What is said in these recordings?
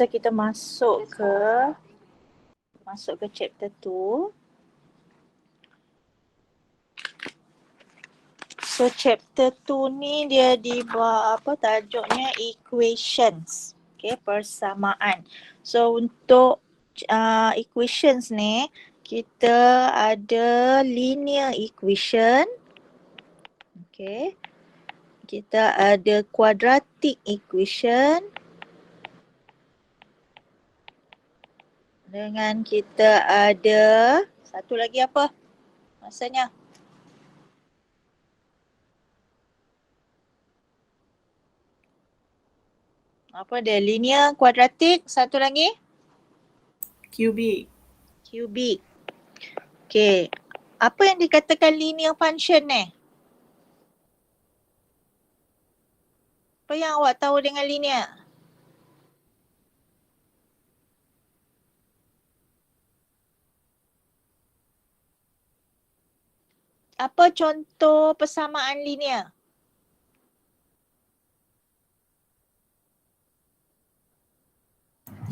So kita masuk ke chapter 2. So chapter 2 ni dia tajuknya equations. Okay, persamaan. So untuk equations ni kita ada linear equation. Okay. Kita ada quadratic equation. Dengan kita ada satu lagi apa rasanya? Apa dia? Linear, quadratic, satu lagi? Cubic. Cubic. Okay. Apa yang dikatakan linear function ni? Apa yang awak tahu dengan linear? Apa contoh persamaan linear?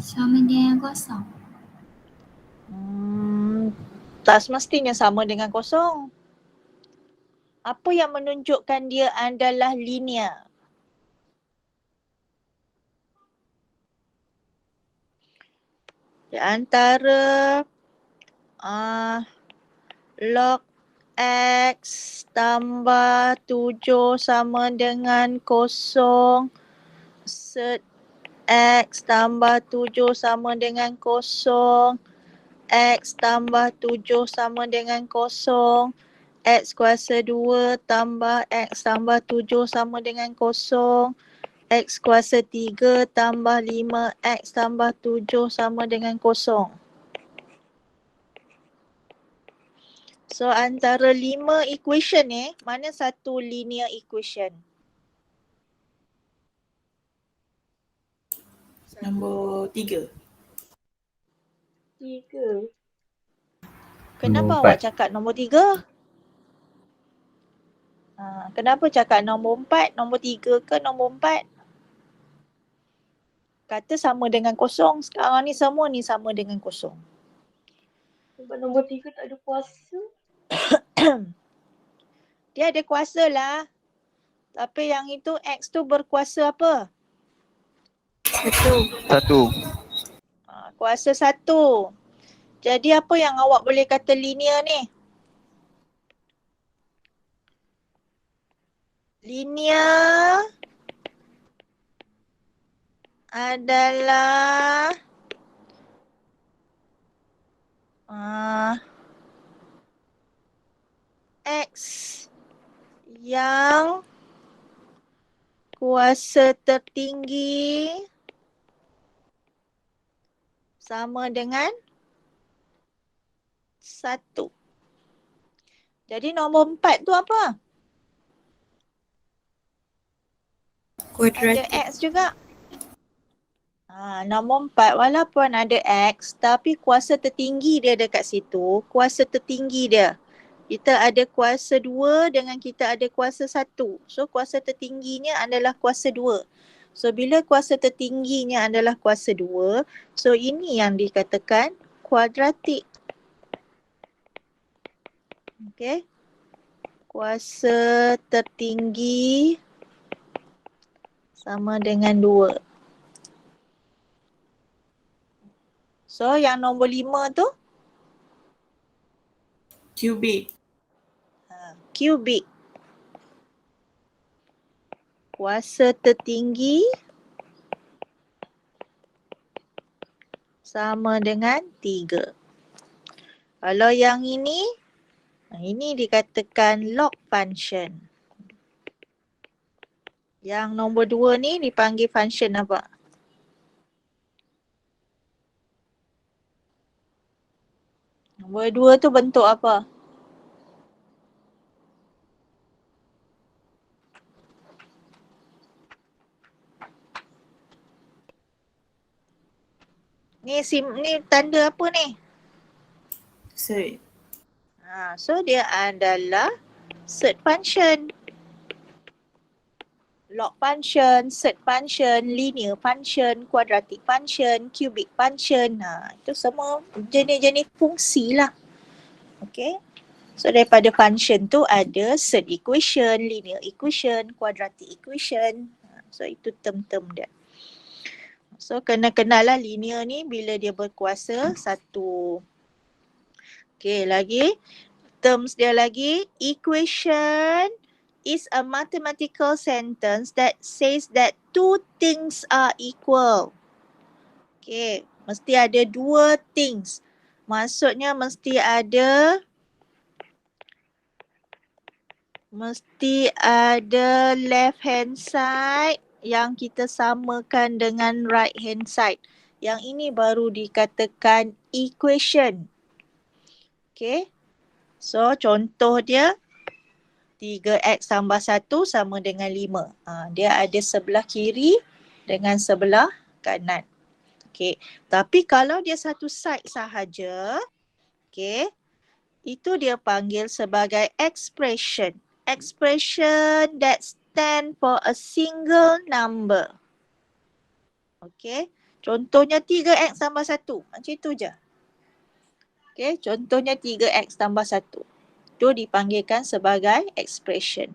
Sama dengan kosong. Tak semestinya sama dengan kosong. Apa yang menunjukkan dia adalah linear? Di antara log X tambah 7 sama dengan kosong. Set X tambah 7 sama dengan kosong. X tambah 7 sama dengan kosong. X kuasa 2 tambah X tambah 7 sama dengan kosong. X kuasa 3 tambah 5 X tambah 7 sama dengan kosong. So antara 5 equation ni, mana satu linear equation? Nombor 3. 3. Kenapa Nombor awak cakap nombor 3? Kenapa cakap nombor 4, nombor 3 ke nombor 4? Kata sama dengan kosong. Sekarang ni semua ni sama dengan kosong. Sebab nombor 3 tak ada kuasa. Dia ada kuasa lah. Tapi yang itu X tu berkuasa apa? 1. Kuasa 1. Jadi apa yang awak boleh kata linear ni? Linear adalah X yang kuasa tertinggi sama dengan 1. Jadi nombor 4 tu apa? Quadratic. Ada X juga. Nombor 4 walaupun ada X tapi kuasa tertinggi dia dekat situ. Kuasa tertinggi dia. Kita ada kuasa 2 dengan kita ada kuasa 1. So kuasa tertingginya adalah kuasa 2. So bila kuasa tertingginya adalah kuasa 2, so ini yang dikatakan kuadratik. Okay. Kuasa tertinggi sama dengan 2. So yang nombor 5 tu? Cubic. Cubic. Kuasa tertinggi sama dengan 3. Kalau yang ini dikatakan log function. Yang nombor 2 ni dipanggil function apa? Nombor 2 tu bentuk apa? Ni tanda apa ni? Set. So dia adalah set function. log function, surd function, linear function, quadratic function, cubic function. Itu semua jenis-jenis fungsi lah. Okay. So daripada function tu ada surd equation, linear equation, quadratic equation. So itu term-term dia. So kena kenal lah linear ni bila dia berkuasa satu. Okay, lagi terms dia lagi. Equation is a mathematical sentence that says that two things are equal. Okay, mesti ada dua things. Maksudnya mesti ada left hand side yang kita samakan dengan right hand side. Yang ini baru dikatakan equation. Okay. So contoh dia 3x tambah 1 sama dengan 5. Dia ada sebelah kiri dengan sebelah kanan. Okay. Tapi kalau dia satu side sahaja, okay, itu dia panggil sebagai expression. Expression that stand for a single number. Okay. Contohnya 3x tambah 1. Macam itu je. Okay. Contohnya 3x tambah 1. Itu dipanggilkan sebagai expression.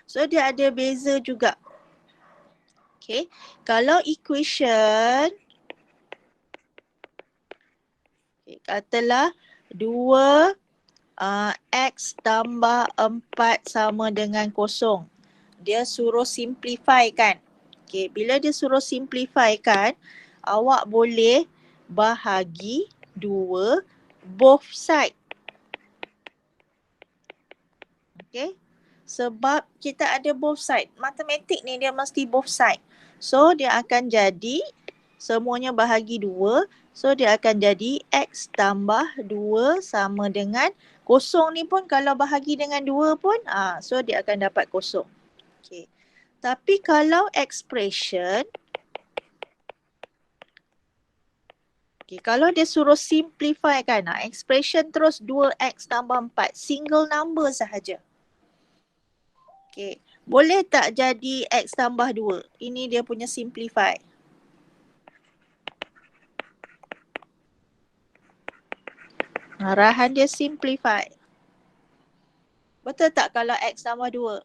So dia ada beza juga. Okay. Kalau equation, okay, katalah 2 x tambah 4 sama dengan 0. Dia suruh simplify kan. Okay. Bila dia suruh simplify kan, awak boleh bahagi 2 both side. Okay. Sebab kita ada both side. Matematik ni dia mesti both side. So dia akan jadi semuanya bahagi 2. So dia akan jadi x tambah 2 sama dengan 0 ni pun kalau bahagi dengan 2 pun so dia akan dapat 0. Okay. Tapi kalau expression, okay, kalau dia suruh simplify kan, expression terus 2x tambah 4, single number sahaja. Okay. Boleh tak jadi x tambah 2? Ini dia punya simplify. Arahan dia simplify. Betul tak kalau x tambah 2?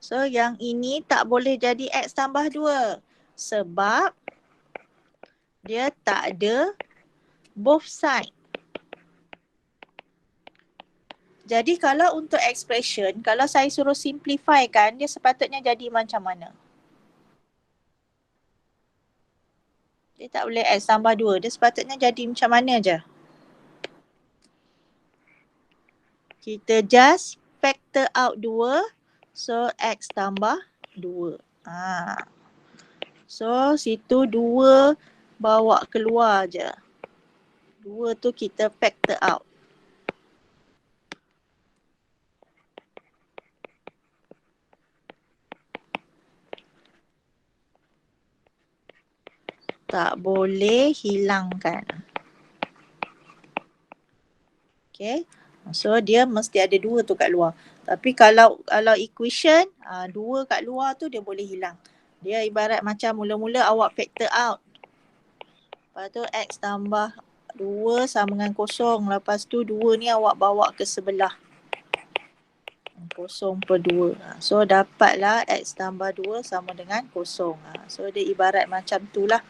So yang ini tak boleh jadi x tambah 2. Sebab dia tak ada both side. Jadi kalau untuk expression, kalau saya suruh simplify kan, dia sepatutnya jadi macam mana? Dia tak boleh x tambah 2. Dia sepatutnya jadi macam mana je? Kita just factor out 2. So x tambah 2. So situ 2 bawa keluar je. 2 tu kita factor out. Tak boleh hilangkan. Okay. So dia mesti ada 2 tu kat luar. Tapi kalau equation, 2 kat luar tu dia boleh hilang. Dia ibarat macam mula-mula awak factor out. Lepas tu x tambah 2 sama dengan 0. Lepas tu 2 ni awak bawa ke sebelah. 0 per 2. So dapatlah x tambah 2 sama dengan 0. So dia ibarat macam tu lah.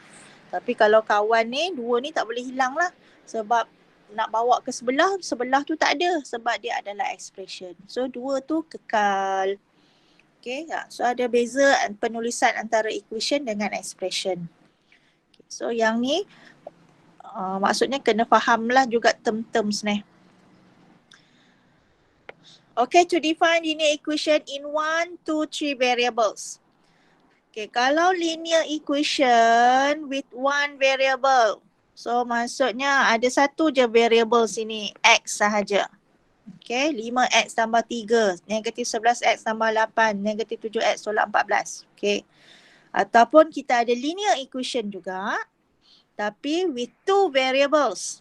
Tapi kalau kawan ni, 2 ni tak boleh hilang lah. Sebab nak bawa ke sebelah, sebelah tu tak ada. Sebab dia adalah expression. So 2 tu kekal. Okay. So ada beza penulisan antara equation dengan expression. Okay. So yang ni maksudnya kena fahamlah juga term-terms ni. Okay, to define linear equation in 1, 2, 3 variables. Okay, kalau linear equation with one variable. So maksudnya ada satu je variable sini, x sahaja. Okay, 5x tambah 3, negatif 11x tambah 8, negatif 7x tolak 14. Okay. Ataupun kita ada linear equation juga. Tapi with two variables.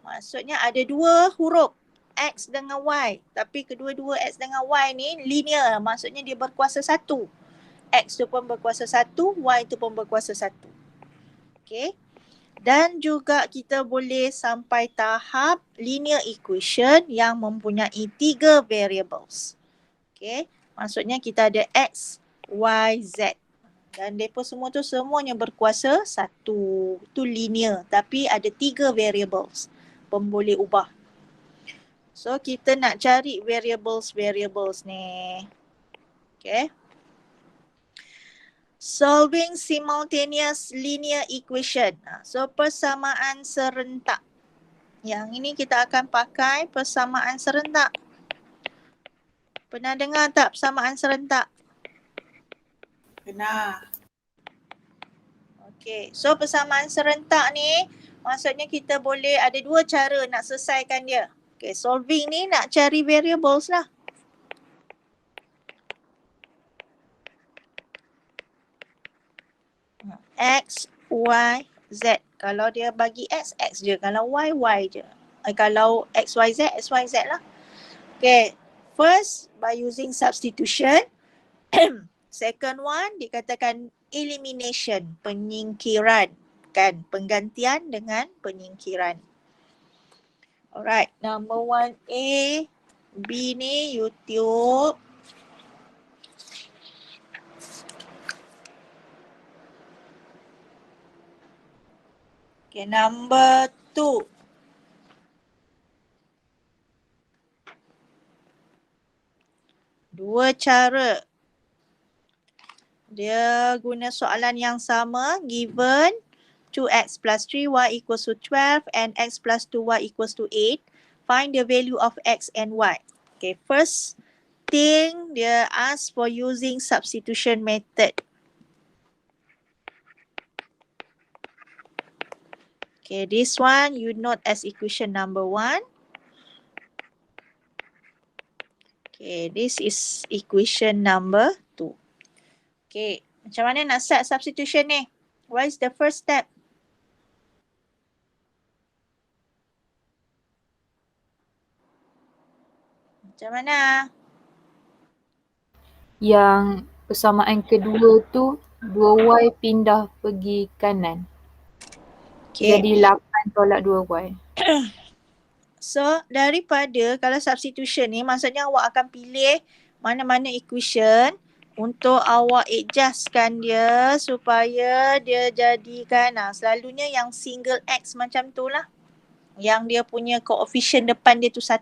Maksudnya ada dua huruf X dengan Y. Tapi kedua-dua X dengan Y ni linear. Maksudnya dia berkuasa satu. X tu pun berkuasa satu, Y tu pun berkuasa satu. Okay. Dan juga kita boleh sampai tahap linear equation yang mempunyai 3 variables. Okay. Maksudnya kita ada X, Y, Z. Dan mereka semua tu semuanya berkuasa satu. Tu linear. Tapi ada 3 variables. Boleh ubah. So kita nak cari variables ni. Okay. Solving simultaneous linear equation. So persamaan serentak. Yang ini kita akan pakai persamaan serentak. Pernah dengar tak persamaan serentak? Benar. Okay, so persamaan serentak ni maksudnya kita boleh ada dua cara nak selesaikan dia. Okay, solving ni nak cari variables lah. X, Y, Z. Kalau dia bagi X, X je. Kalau Y, Y je. Kalau X, Y, Z, X, Y, Z lah. Okay, first by using substitution. Second one dikatakan elimination, penyingkiran. Kan, penggantian dengan penyingkiran. Alright, number 1A, B ni YouTube. Okay, number 2. Dua cara. Dia guna soalan yang sama. Given 2x plus 3y equals to 12 and x plus 2y equals to 8. Find the value of x and y. Okay, first thing dia ask for using substitution method. Okay, this one you note as equation number 1. Okay, this is equation number 2. Okay, macam mana nak set substitution ni? What is the first step? Macam mana? Yang persamaan kedua tu 2y pindah pergi kanan. Okay. Jadi 8 tolak 2y. So, daripada kalau substitution ni maksudnya awak akan pilih mana-mana equation untuk awak adjustkan dia supaya dia jadikan selalunya yang single x macam tu lah. Yang dia punya coefficient depan dia tu 1.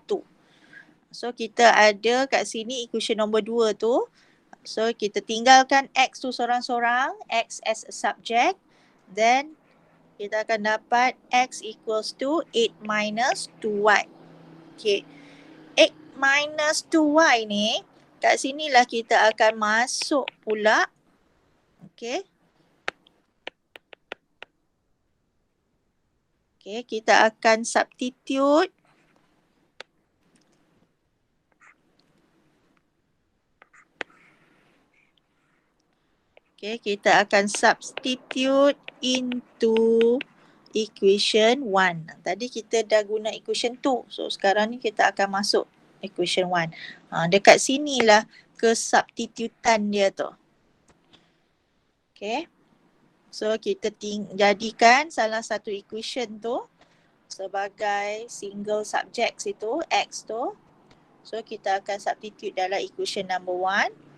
So, kita ada kat sini equation nombor 2 tu. So, kita tinggalkan x tu sorang-sorang, x as a subject. Then, kita akan dapat x equals to 8 minus 2y. Okay. 8 minus 2y ni, kat sinilah kita akan masuk pula. Okay. Okay, kita akan substitute. Okay, kita akan substitute into equation 1. Tadi kita dah guna equation 2. So, sekarang ni kita akan masuk equation 1. Dekat sinilah kesubstitutan dia tu. Okay. So, kita jadikan salah satu equation tu sebagai single subject situ, x tu. So, kita akan substitute dalam equation number 1.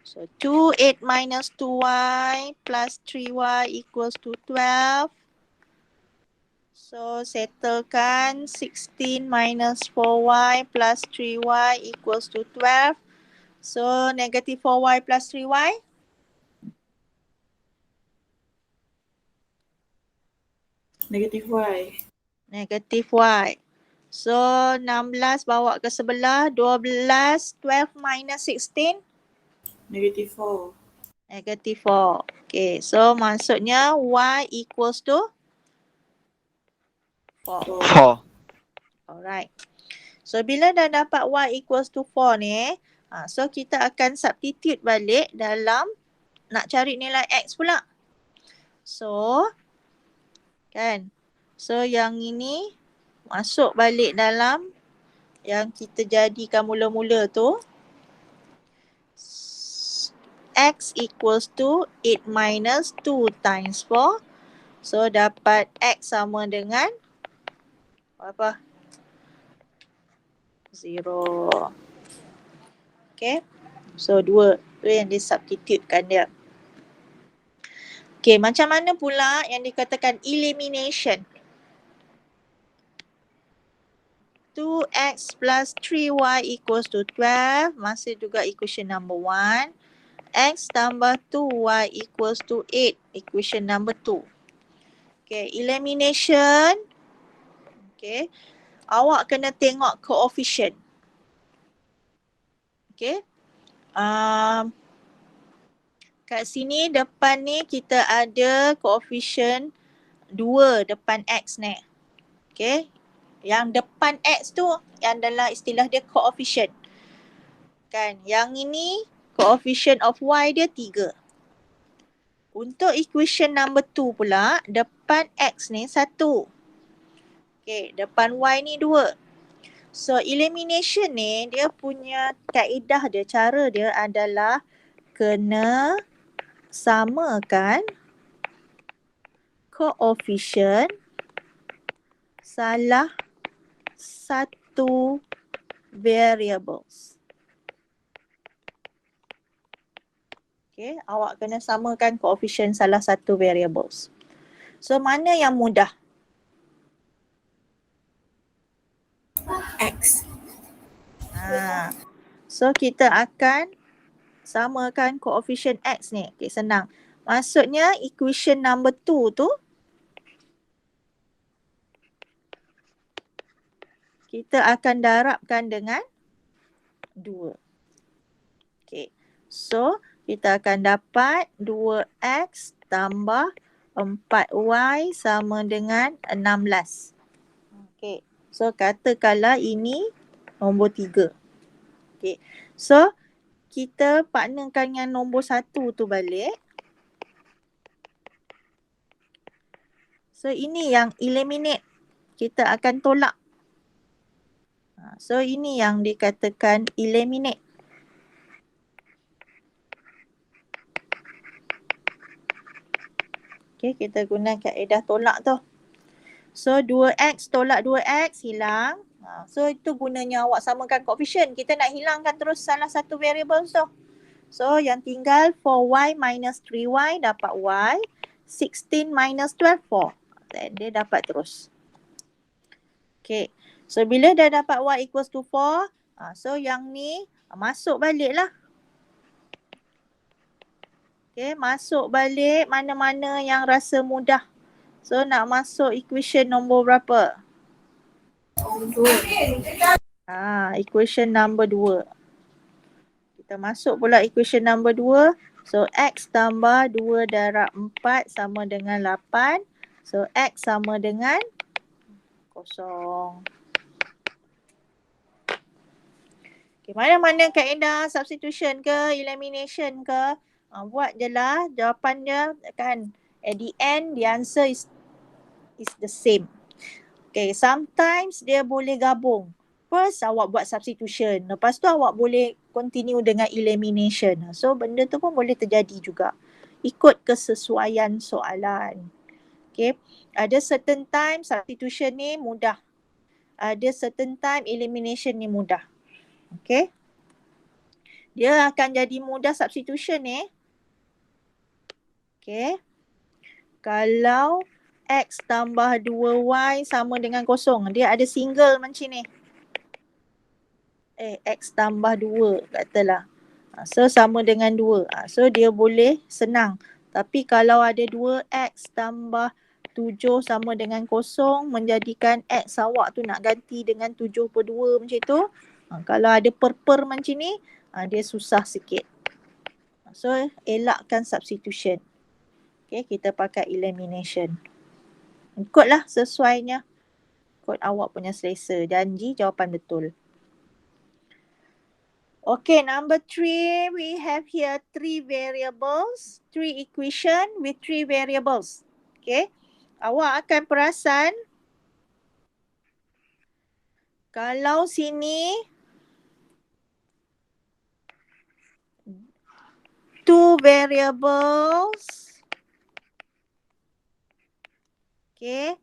So 2, 8 minus 2y plus 3y equals to 12. So settlekan 16 minus 4y plus 3y equals to 12. So negative 4y plus 3y. Negative y. Negative y. So 16 bawa ke sebelah, 12, 12 minus 16. Negative 4. Negative 4. Okay, so maksudnya y equals to 4. 4. Alright. So bila dah dapat y equals to 4 ni, so kita akan substitute balik dalam nak cari nilai x pula. So, kan, So yang ini masuk balik dalam yang kita jadikan mula-mula tu. X equals to 8 minus 2 times 4. So dapat X sama dengan apa? 0. Okay. So 2 tu yang disubstitutekan dia. Okay, macam mana pula yang dikatakan elimination? 2x plus 3y equals to 12. Masih juga equation number 1. X tambah 2y equals to 8. Equation number 2. Okay, elimination. Okay, awak kena tengok coefficient. Okay. Kat sini depan ni kita ada coefficient 2 depan X ni. Okay. Yang depan X tu yang dalam istilah dia coefficient. Kan. Yang ini coefficient of Y dia 3. Untuk equation number 2 pula, depan X ni 1. Okay. Depan Y ni 2. So elimination ni dia punya kaedah dia, cara dia adalah kena samakan coefficient salah satu variables. Okay, awak kena samakan coefficient salah satu variables. So mana yang mudah? X. So kita akan samakan coefficient X ni. Okay, senang. Maksudnya equation number 2 tu kita akan darabkan dengan 2. Okay. So kita akan dapat 2x tambah 4y sama dengan 16. Okay. So katakanlah ini nombor 3. Okay. So kita partnerkan dengan nombor 1 tu balik. So ini yang eliminate. Kita akan tolak. So ini yang dikatakan eliminate. Okay, kita guna kaedah tolak tu. So 2x tolak 2x hilang. So itu gunanya awak samakan coefficient. Kita nak hilangkan terus salah satu variable tu. So yang tinggal 4y minus 3y dapat y. 16 minus 12, 4. Dan dia dapat terus. Okay. So bila dah dapat y equals to 4. So yang ni masuk balik lah. Okay. Masuk balik mana-mana yang rasa mudah. So nak masuk equation nombor berapa? Equation number 2. Kita masuk pula equation number 2. So x tambah 2 darab 4 sama dengan 8. So x sama dengan 0. Okay, mana-mana kaedah substitution ke elimination ke, buat je lah. Jawapan dia kan at the end the answer is the same. Okay, sometimes dia boleh gabung. First awak buat substitution. Lepas tu awak boleh continue dengan elimination. So benda tu pun boleh terjadi juga. Ikut kesesuaian soalan. Okay. Ada certain time substitution ni mudah. Ada certain time elimination ni mudah. Okay. Dia akan jadi mudah substitution ni. Okay. Kalau x tambah 2y sama dengan 0. Dia ada single macam ni. X tambah 2 katalah. So sama dengan 2. So dia boleh senang. Tapi kalau ada 2x tambah 7 sama dengan 0, menjadikan x awak tu nak ganti dengan 7/2 macam tu. Kalau ada per macam ni, dia susah sikit. So elakkan substitution. Okay, kita pakai elimination. Ikutlah sesuainya. Ikut awak punya selesa. Janji jawapan betul. Okay, number 3, we have here 3 variables, 3 equation with 3 variables. Okay, awak akan perasan Kalau sini 2 variables. Okay.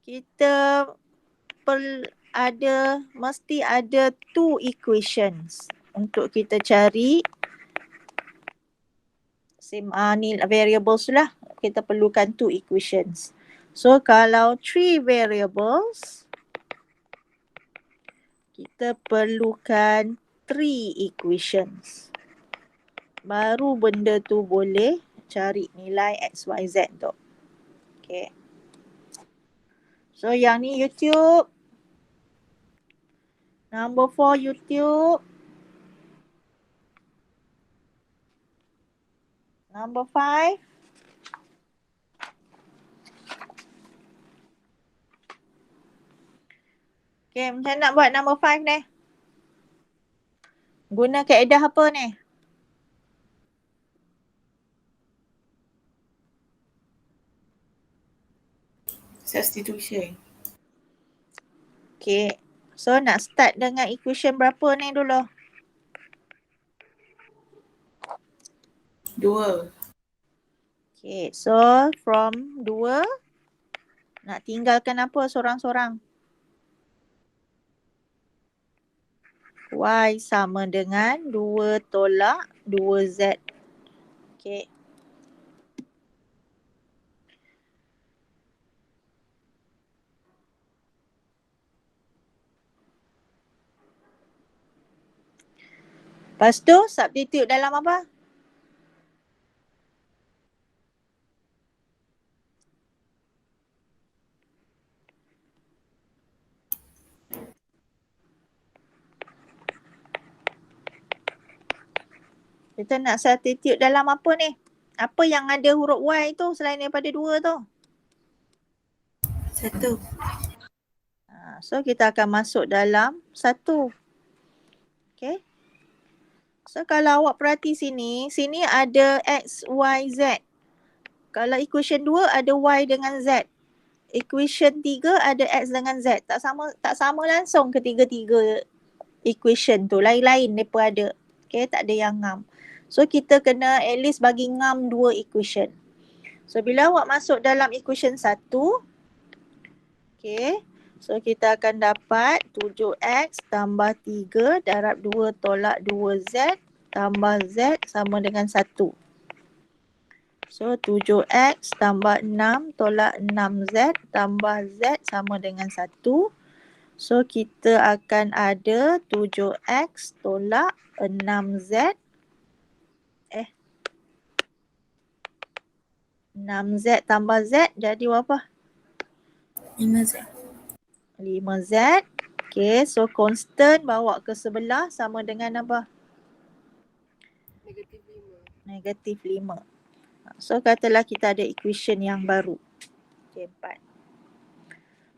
Kita mesti ada 2 equations untuk kita cari ni variables lah. Kita perlukan 2 equations. So kalau 3 variables, kita perlukan 3 equations. Baru benda tu boleh cari nilai X, Y, Z tu. Okay. So yang ni YouTube. Number 4 YouTube. Number 5. Okay, macam nak buat number 5 ni? Guna kaedah apa ni? Substitution. Okay. So nak start dengan equation berapa ni dulu? 2. Okay. So from 2. Nak tinggalkan apa sorang-sorang? Y sama dengan 2 tolak 2Z. Okay. Lepas tu substitute dalam apa? Kita nak substitute dalam apa ni? Apa yang ada huruf Y tu selain daripada 2 tu? 1. So kita akan masuk dalam 1. Okay. So kalau awak perhati sini ada X, Y, Z. Kalau equation 2 ada Y dengan Z. Equation 3 ada X dengan Z. Tak sama langsung ketiga-tiga equation tu. Lain-lain mereka ada. Okay, tak ada yang ngam. So kita kena at least bagi ngam 2 equation. So bila awak masuk dalam equation 1. Okay. So kita akan dapat 7X tambah 3 darab 2 tolak 2Z tambah Z sama dengan 1. So 7X tambah 6 tolak 6Z tambah Z sama dengan 1. So kita akan ada 7X tolak 6Z. 6Z tambah Z jadi berapa? 5Z. 5Z. Okay, so constant bawa ke sebelah sama dengan apa? Negatif 5. So katalah kita ada equation yang baru. Okay, 4.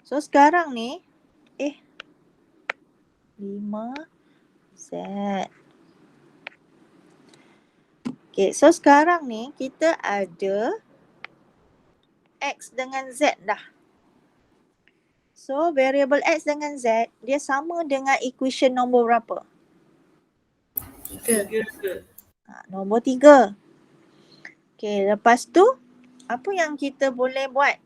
So sekarang ni, 5Z. Okay, so sekarang ni kita ada X dengan Z dah. So variable X dengan Z dia sama dengan equation nombor berapa? 3. Nombor 3. Okay, lepas tu apa yang kita boleh buat?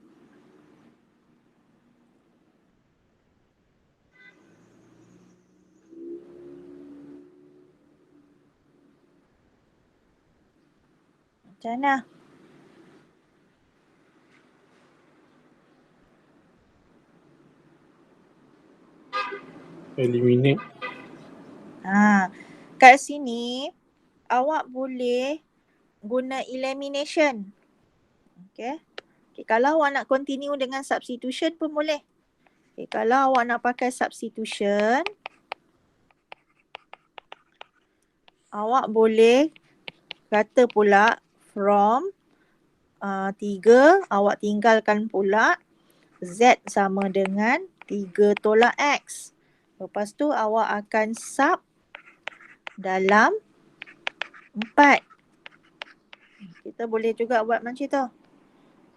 Macam mana? Eliminate. Kat sini awak boleh guna elimination. Okay. Kalau awak nak continue dengan substitution pun boleh. Okay, kalau awak nak pakai substitution, awak boleh kata pula from 3 awak tinggalkan pula Z sama dengan 3 tolak X. Lepas tu awak akan sub dalam 4. Kita boleh juga buat macam tu.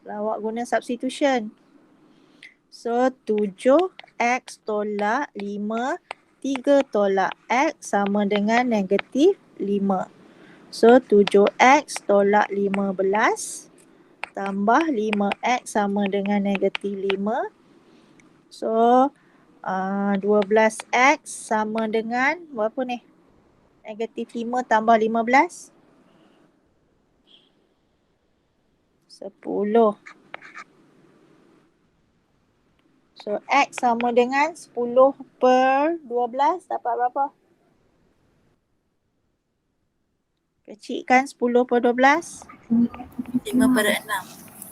Kalau awak guna substitution. So 7 X tolak 5. 3 tolak X sama dengan negatif 5. So 7X tolak 15 tambah 5X sama dengan negatif 5. So 12X sama dengan berapa ni? Negatif 5 tambah 15. 10. So X sama dengan 10 per 12 dapat berapa? Kecilkan 10 per 12. 5/6.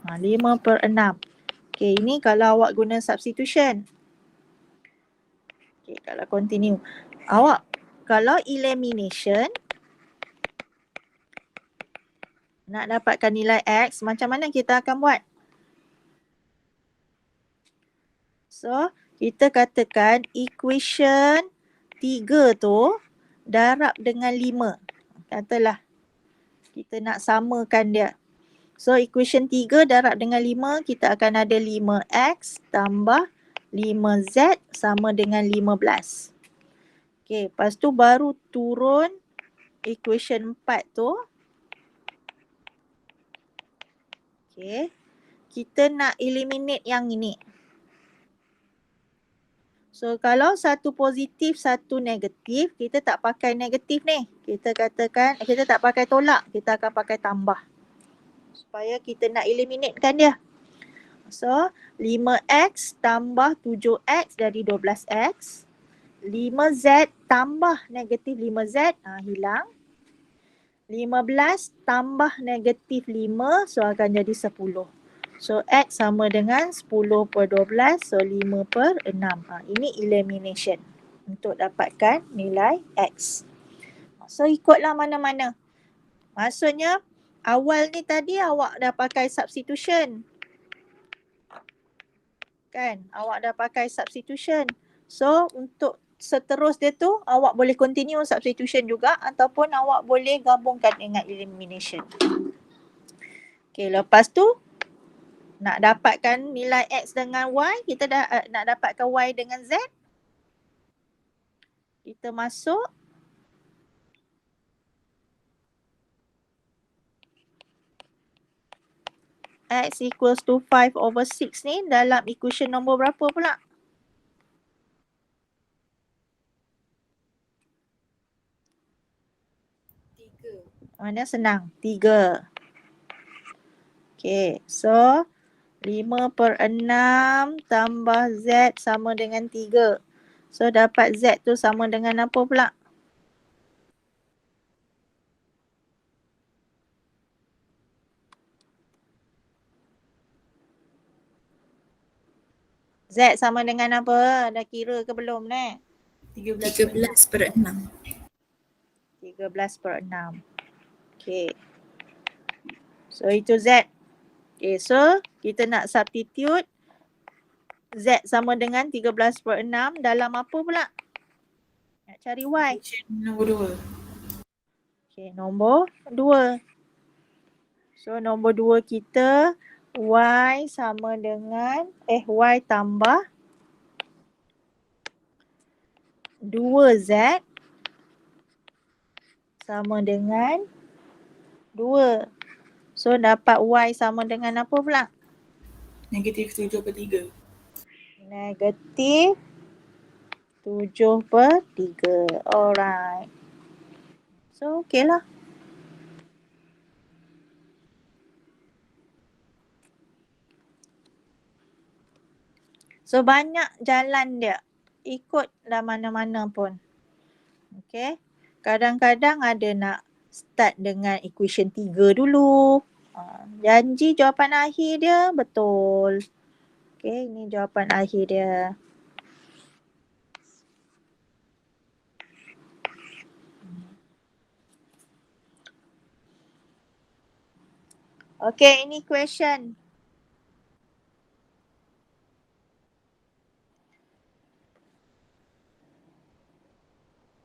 5 per 6. Okay, ini kalau awak guna substitution. Okay, kalau continue. Awak kalau elimination, nak dapatkan nilai X, macam mana kita akan buat? So, kita katakan equation 3 tu darab dengan 5. Katalah kita nak samakan dia. So, equation 3 darab dengan 5, kita akan ada 5X tambah 5Z sama dengan 15. Okay, lepas tu baru turun equation 4 tu. Okay, kita nak eliminate yang ini. So, kalau satu positif, satu negatif, kita tak pakai negatif ni. Kita katakan, kita tak pakai tolak, kita akan pakai tambah. Supaya kita nak eliminatekan dia. So, 5X tambah 7X dari 12X. 5Z tambah negatif 5Z, hilang. 15 tambah negatif 5, so akan jadi 10. So, X sama dengan 10 per 12, so 5 per 6. Ini elimination untuk dapatkan nilai X. So, ikutlah mana-mana. Maksudnya, awal ni tadi awak dah pakai substitution. Kan? Awak dah pakai substitution. So, untuk seterus dia tu, awak boleh continue substitution juga ataupun awak boleh gabungkan dengan elimination. Okay, lepas tu, nak dapatkan nilai X dengan Y, kita dah nak dapatkan Y dengan Z. Kita masuk X equals to 5/6 ni dalam equation nombor berapa pula? Mana senang? 3. Okay, so 5 per 6 tambah Z sama dengan 3. So, dapat Z tu sama dengan apa pula? Z sama dengan apa? Dah kira ke belum ni? 13/6. 13 per 6. Okay. So, itu Z. Okay, so kita nak substitute Z sama dengan 13 per 6 dalam apa pula? Nak cari Y. Nombor 2. Okay, nombor 2. So, nombor 2 kita Y sama dengan, Y tambah 2Z sama dengan 2. So, dapat Y sama dengan apa pula? Negatif 7/3. Negatif 7/3. Alright. So, okay lah. So, banyak jalan dia. Ikutlah mana-mana pun. Okay. Kadang-kadang ada nak start dengan equation 3 dulu. Janji jawapan akhir dia betul. Okay, ini jawapan akhir dia. Okay, ini question.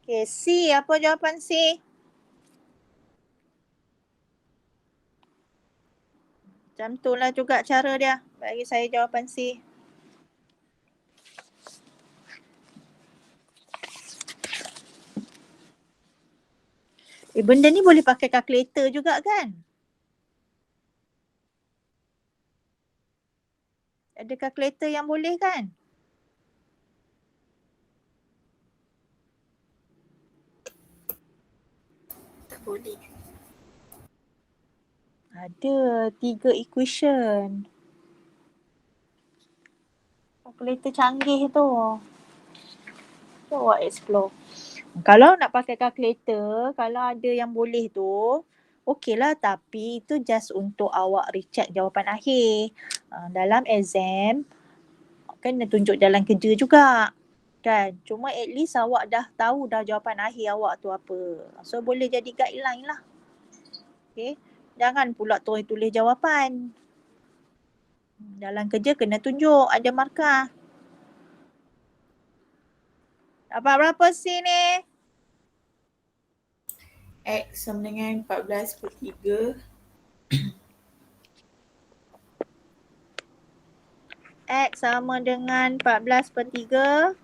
Okay, C. Apa jawapan C? Macam itulah juga cara dia. Bagi saya jawapan C. Benda ni boleh pakai kalkulator juga kan? Ada kalkulator yang boleh kan? Tak boleh. Ada 3 equation. Kalkulator canggih tu. Cuba explore. Kalau nak pakai kalkulator, kalau ada yang boleh tu, okey lah, tapi itu just untuk awak recheck jawapan akhir. Dalam exam, kena tunjuk jalan kerja juga. Kan? Cuma at least awak dah tahu dah jawapan akhir awak tu apa. So boleh jadi guideline lah. Okay. Jangan pula tulis jawapan. Dalam kerja kena tunjuk, ada markah. Dapat berapa C ni? X sama dengan 14/3. X sama dengan 14/3.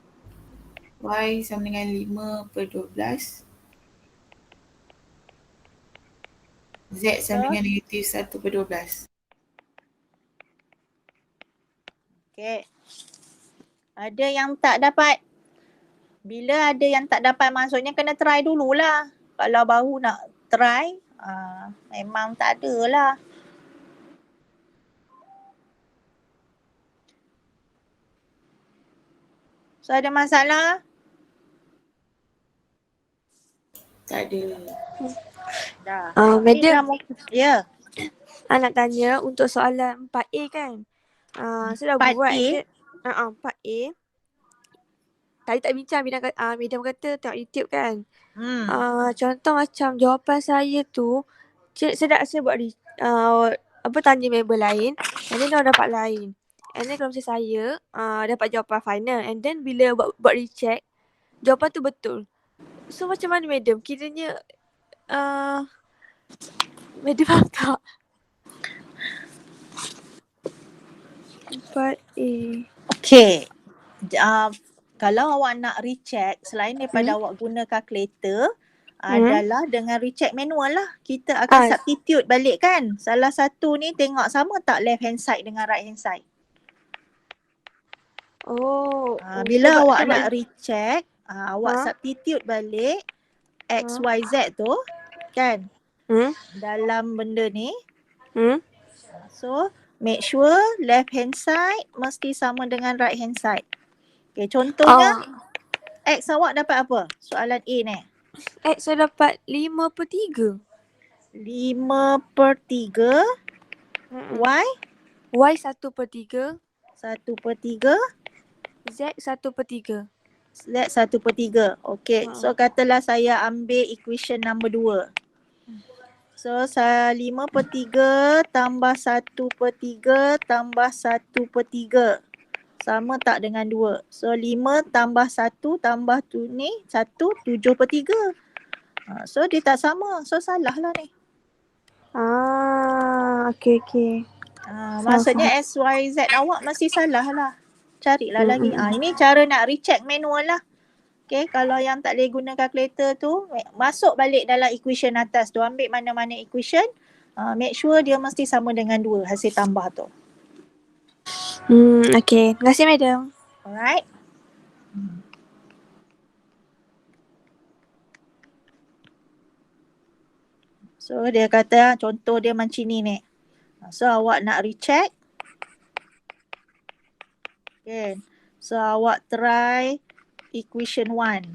Y sama dengan 5/12. Z sama dengan negatif 1/12. Okay. Ada yang tak dapat. Bila ada yang tak dapat, maksudnya kena try dululah. Kalau baru nak try, memang tak ada lah. So ada masalah? Tak ada. Dah. Madam, Ya. nak tanya untuk soalan 4A kan. Saya dah 4A? buat je. 4A. Tadi tak bincang, Madam kata tengok YouTube kan. Contoh macam jawapan saya tu, saya buat tanya member lain, and then dia dapat lain. And then kalau macam saya dapat jawapan final, and then bila buat recheck, jawapan tu betul. So macam mana Madam? Kiranya Madam faham tak? 4A. Okay. Kalau awak nak recheck, selain daripada awak guna kalkulator, adalah dengan recheck manual lah. Kita akan substitute balik kan. Salah satu ni tengok sama tak left hand side dengan right hand side. Bila awak nak recheck, awak substitute balik X, Y, Z tu kan. Dalam benda ni. So make sure left hand side mesti sama dengan right hand side. Okay, contohnya X awak dapat apa? Soalan A ni. X saya dapat 5/3. 5/3. Y? Y 1/3. 1/3. Z 1/3. Z 1/3. Okay, so katalah saya ambil equation nombor 2. So 5/3 tambah 1/3 tambah 1/3. Sama tak dengan 2. So 5 tambah 1 tambah tu ni 1, 7/3. So dia tak sama. So salah lah ni. Okay. Maksudnya S, Y, Z awak masih salah lah. Carilah lagi. Ini cara nak recheck manual lah. Okay, kalau yang tak boleh guna kalkulator tu, masuk balik dalam equation atas tu. Ambil mana-mana equation. Make sure dia mesti sama dengan 2 hasil tambah tu. Okay. Terima kasih Madam. Alright. So dia kata contoh dia macam ni. So awak nak recheck. Okay. So awak try equation 1.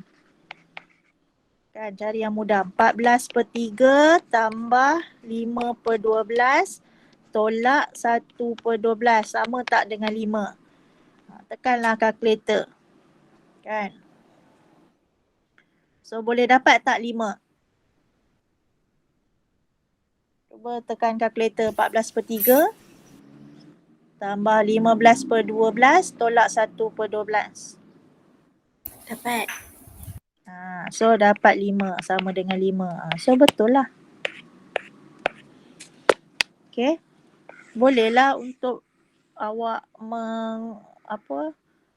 Kan cari yang mudah. 14/3 tambah 5/12 tolak 1/12 sama tak dengan 5. Tekanlah kalkulator. Kan. So boleh dapat tak 5? Cuba tekan kalkulator. 14/3 tambah 15/12 tolak 1/12. Dapat. So dapat 5 sama dengan 5. So betul lah. Okay. Bolehlah untuk awak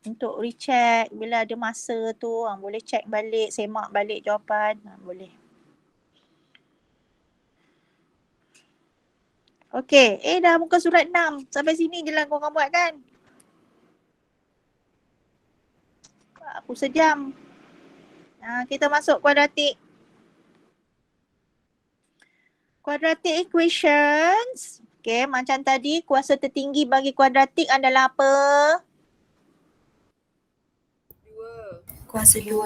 untuk recheck bila ada masa tu, boleh check balik, semak balik jawapan, boleh. Okey, dah muka surat 6. Sampai sini je lah korang buat kan? Aku sejam. Kita masuk kuadratik. Quadratic equations. Okay, macam tadi kuasa tertinggi bagi kuadratik adalah apa? Kuasa 2.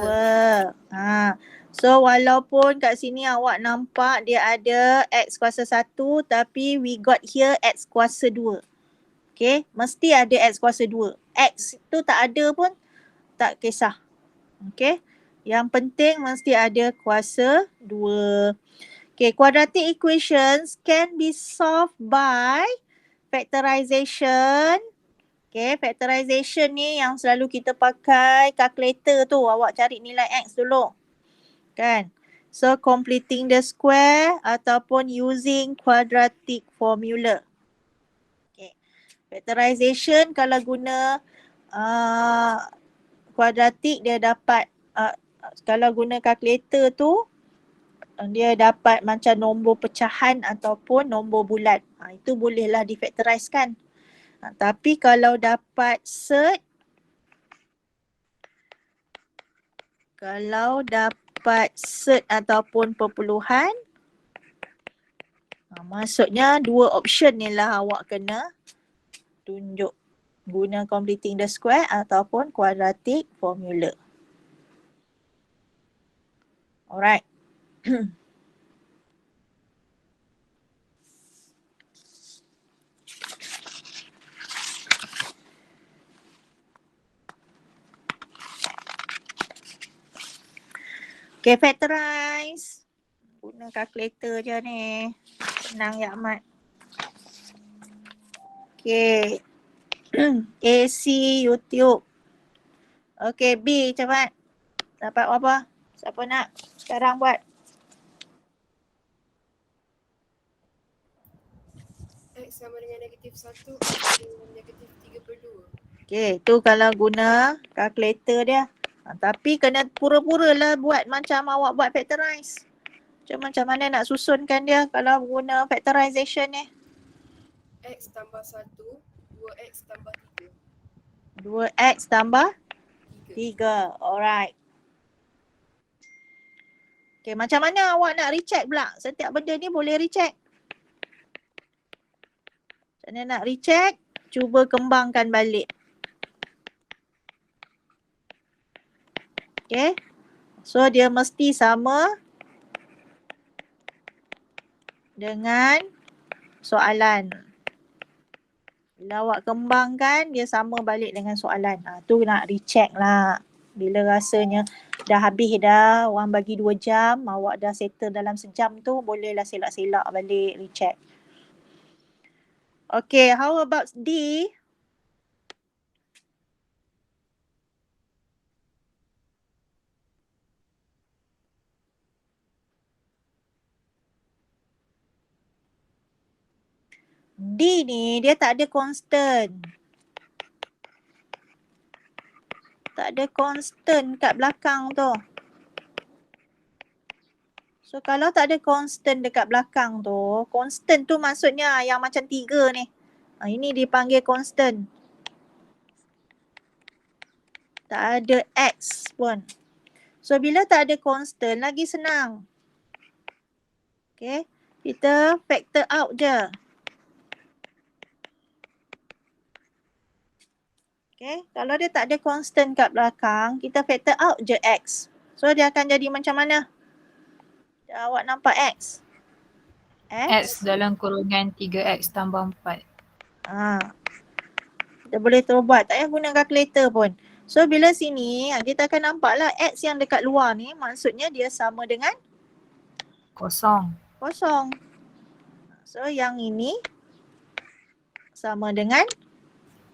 2. So walaupun kat sini awak nampak dia ada x kuasa 1 tapi we got here x kuasa 2. Okay, mesti ada x kuasa 2. X tu tak ada pun tak kisah. Okay, yang penting mesti ada kuasa 2. Okay, quadratic equations can be solved by factorization. Okay, factorization ni yang selalu kita pakai calculator tu. Awak cari nilai x dulu. Kan? So, completing the square ataupun using quadratic formula. Okay. Factorization kalau guna quadratic dia dapat, kalau guna calculator tu, dia dapat macam nombor pecahan ataupun nombor bulat. Itu bolehlah difactorizekan. Tapi kalau dapat set, ataupun perpuluhan, maksudnya dua option ni lah awak kena tunjuk. Guna completing the square ataupun quadratic formula. Alright. Okay, factorize. Guna calculator je ni. Senang ya Ahmad. Okay. AC YouTube. Okay, B cepat. Dapat apa? Siapa nak? Sekarang buat. X sama dengan negatif 1 dengan negatif 3/2. Okay, tu kalau guna calculator dia. Tapi kena pura-pura lah buat macam awak buat factorize. Macam mana nak susunkan dia kalau guna factorization ni? X tambah 1, 2X tambah 3. 2x tambah 3. Alright. Okay, macam mana awak nak recheck pula? Setiap benda ni boleh recheck. Macam mana nak recheck? Cuba kembangkan balik. Okay. So dia mesti sama dengan soalan. Bila awak kembangkan, dia sama balik dengan soalan. Tu nak recheck lah. Bila rasanya dah habis dah, orang bagi 2 jam, awak dah settle dalam sejam tu, bolehlah selak-selak balik recheck. Okay, how about D? D ni dia tak ada constant. Tak ada constant kat belakang tu. So kalau tak ada constant dekat belakang tu, constant tu maksudnya yang macam 3 ni. Ini dipanggil constant. Tak ada X pun. So bila tak ada constant lagi senang. Okay, kita factor out je. Okay, kalau dia tak ada constant kat belakang, kita factor out je X. So dia akan jadi macam mana? Awak nampak X? X dalam kurungan 3X tambah 4. Kita boleh terus buat. Tak payah guna calculator pun. So bila sini, kita akan nampak lah X yang dekat luar ni, maksudnya dia sama dengan? Kosong. So yang ini sama dengan?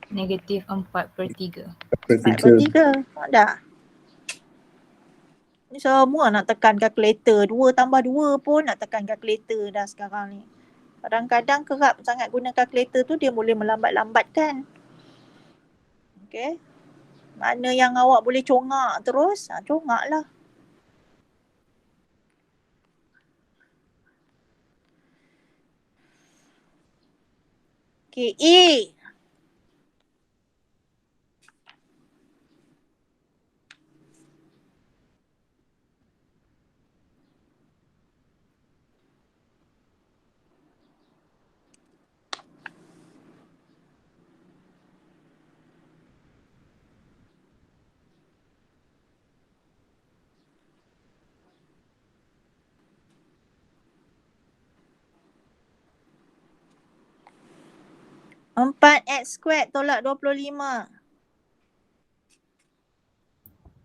Negatif 4/3. 4/3. Dah. Ni semua nak tekan kalkulator. 2 tambah 2 pun nak tekan kalkulator dah sekarang ni. Kadang-kadang kerap sangat guna kalkulator tu dia boleh melambat-lambatkan. Okay. Mana yang awak boleh congak terus, congak lah. Okay, E. Empat X squared tolak 25.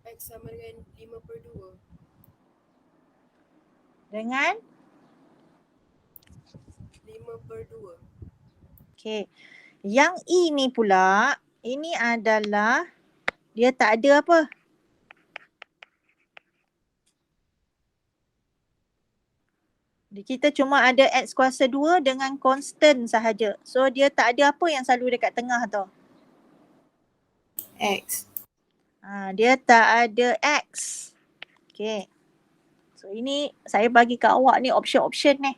X sama dengan 5/2. Dengan? 5/2. Okay. Yang E ni pula, ini adalah dia tak ada apa? Kita cuma ada X kuasa 2 dengan constant sahaja. So dia tak ada apa yang selalu dekat tengah tu. X. Dia tak ada X. Okay. So ini saya bagi kat awak ni option-option ni.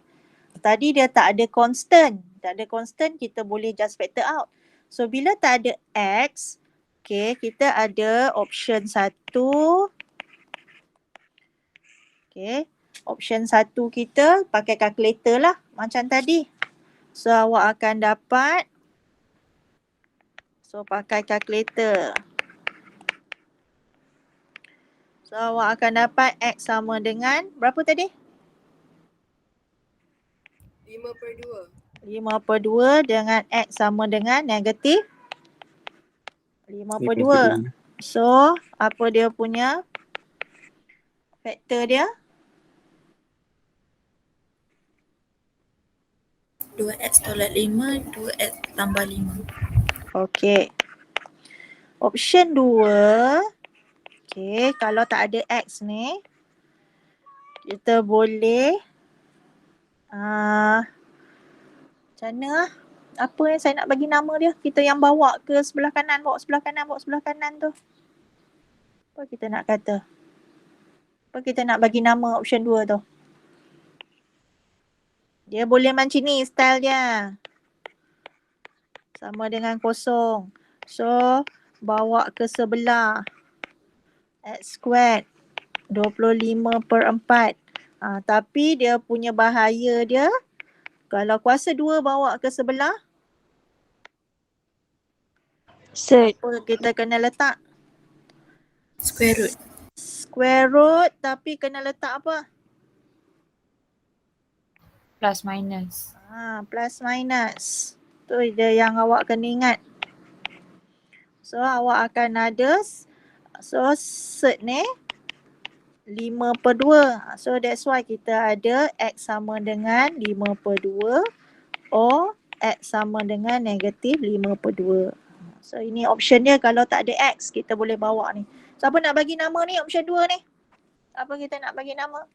Tadi dia tak ada constant. Tak ada constant, kita boleh just factor out. So bila tak ada X, okay, kita ada option 1. Okay. Option 1 kita pakai calculator lah macam tadi. So awak akan dapat, so pakai calculator. So awak akan dapat X sama dengan berapa tadi? 5/2. 5/2 dengan X sama dengan negatif 5/2. So apa dia punya faktor dia? 2X tolak 5, 2X tambah 5. Okey. Option 2. Okey, kalau tak ada X ni, kita boleh macam mana lah? Apa yang saya nak bagi nama dia? Kita yang bawa ke sebelah kanan, bawa sebelah kanan tu. Apa kita nak kata? Apa kita nak bagi nama option 2 tu? Dia boleh macam ni style dia. Sama dengan kosong. So, bawa ke sebelah. X squared 25/4. Tapi dia punya bahaya dia, kalau kuasa 2 bawa ke sebelah, apa kita kena letak? Square root. Square root, tapi kena letak apa? Plus minus. Plus minus. Tu dia yang awak kena ingat. So awak akan ada, so cert ni 5/2. So that's why kita ada X sama dengan 5/2 or X sama dengan negatif 5/2. So ini option dia kalau tak ada X, kita boleh bawa ni. Siapa nak bagi nama ni option 2 ni? Apa kita nak bagi nama?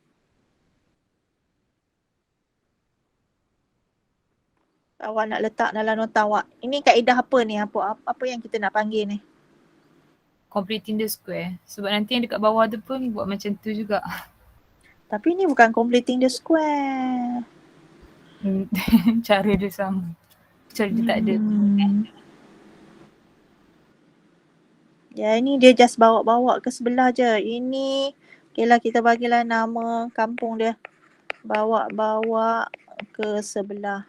Awak nak letak dalam nota awak. Ini kaedah apa ni? Apa yang kita nak panggil ni? Completing the square. Sebab nanti yang dekat bawah tu pun buat macam tu juga. Tapi ni bukan completing the square. Cara dia sama. Kecuali dia tak ada. Ya, ini dia just bawa-bawa ke sebelah je. Ini, okay lah, kita bagilah nama kampung dia. Bawa-bawa ke sebelah.